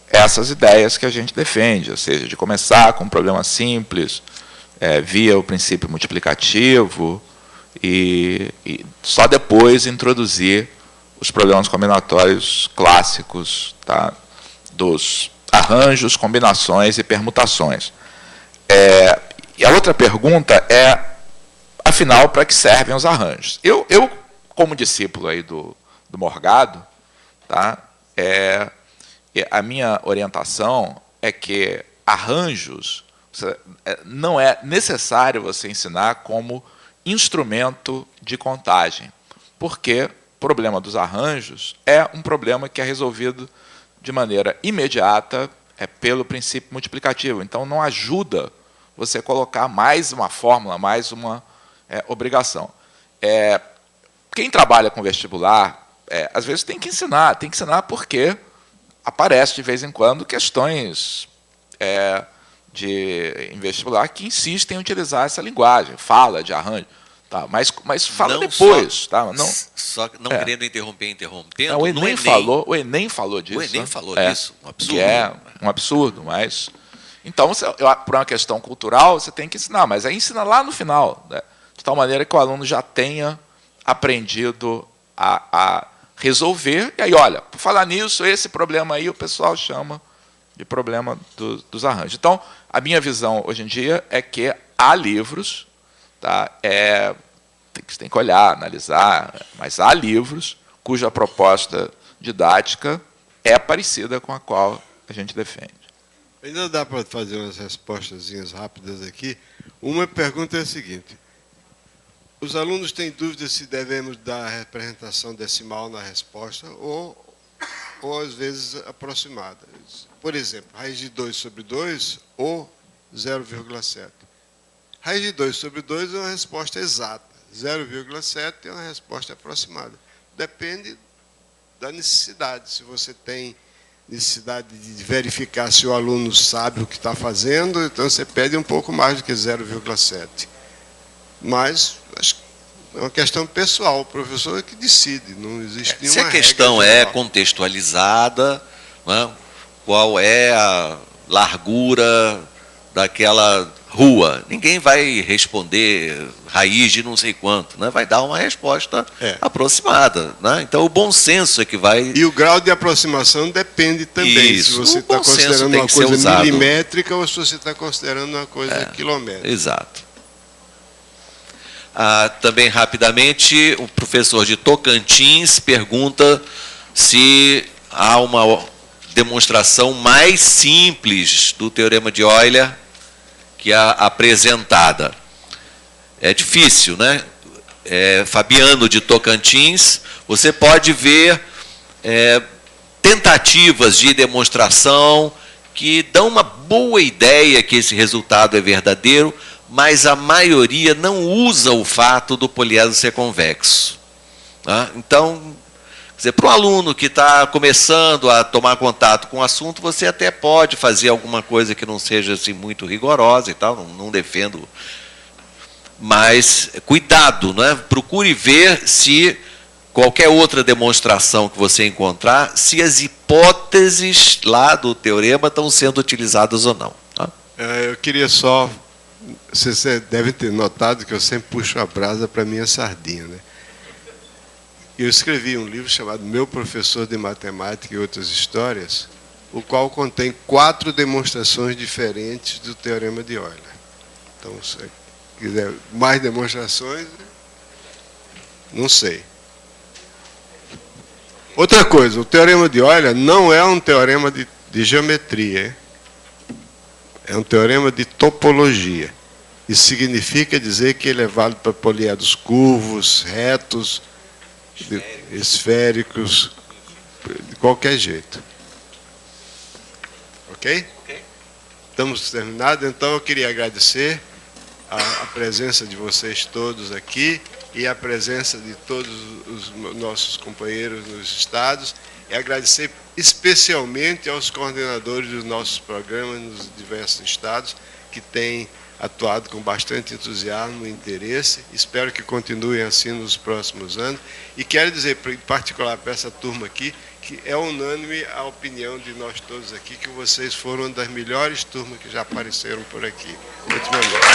essas ideias que a gente defende, ou seja, de começar com um problema simples, via o princípio multiplicativo, e só depois introduzir os problemas combinatórios clássicos, tá, dos arranjos, combinações e permutações. E a outra pergunta é, afinal, para que servem os arranjos? Eu como discípulo aí do Morgado, tá, a minha orientação é que arranjos não é necessário você ensinar como instrumento de contagem, porque o problema dos arranjos é um problema que é resolvido de maneira imediata pelo princípio multiplicativo. Então, não ajuda você colocar mais uma fórmula, mais uma obrigação. Quem trabalha com vestibular, às vezes tem que ensinar porque aparece de vez em quando questões em vestibular que insistem em utilizar essa linguagem, fala de arranjo, tá, mas fala não depois. Só não querendo interrompendo. O Enem falou disso. O Enem falou disso, um absurdo. Que é um absurdo, mas... Então, por uma questão cultural, você tem que ensinar, mas aí ensina lá no final, né, de tal maneira que o aluno já tenha aprendido a resolver. E aí, olha, por falar nisso, esse problema aí o pessoal chama de problema dos arranjos. Então, a minha visão hoje em dia é que há livros, tá, você tem que olhar, analisar, mas há livros cuja proposta didática é parecida com a qual a gente defende. Ainda dá para fazer umas respostazinhas rápidas aqui. Uma pergunta é a seguinte: os alunos têm dúvidas se devemos dar a representação decimal na resposta ou às vezes aproximada. Por exemplo, raiz de 2 sobre 2 ou 0,7. Raiz de 2 sobre 2 é uma resposta exata. 0,7 é uma resposta aproximada. Depende da necessidade. Se você tem necessidade de verificar se o aluno sabe o que está fazendo, então você pede um pouco mais do que 0,7. Mas acho que é uma questão pessoal, o professor é que decide, não existe nenhuma regra. Se a questão é contextualizada, né, qual é a largura daquela rua, ninguém vai responder raiz de não sei quanto, né? Vai dar uma resposta aproximada, né? Então o bom senso é que vai... E o grau de aproximação depende também, Isso, se você está considerando uma coisa milimétrica ou se você está considerando uma coisa quilométrica. Exato. Também, rapidamente, o professor de Tocantins pergunta se há uma demonstração mais simples do Teorema de Euler que a apresentada. É difícil, né? Fabiano de Tocantins, você pode ver tentativas de demonstração que dão uma boa ideia que esse resultado é verdadeiro, mas a maioria não usa o fato do poliedro ser convexo. Tá? Então, para um aluno que está começando a tomar contato com o assunto, você até pode fazer alguma coisa que não seja assim, muito rigorosa e tal, não defendo. Mas cuidado, né? Procure ver se qualquer outra demonstração que você encontrar, se as hipóteses lá do teorema estão sendo utilizadas ou não. Tá? Eu queria só... Você deve ter notado que eu sempre puxo a brasa para a minha sardinha, né? Eu escrevi um livro chamado Meu Professor de Matemática e Outras Histórias, o qual contém 4 demonstrações diferentes do Teorema de Euler. Então, se você quiser mais demonstrações, não sei. Outra coisa, o Teorema de Euler não é um teorema de geometria, é um teorema de topologia. Isso significa dizer que ele é válido para poliedros curvos, retos, esféricos, de qualquer jeito. Ok? Estamos terminados, então eu queria agradecer a presença de vocês todos aqui e a presença de todos os nossos companheiros nos estados, e agradecer especialmente aos coordenadores dos nossos programas nos diversos estados, que têm atuado com bastante entusiasmo e interesse. Espero que continuem assim nos próximos anos. E quero dizer, em particular para essa turma aqui, que é unânime a opinião de nós todos aqui, que vocês foram uma das melhores turmas que já apareceram por aqui ultimamente.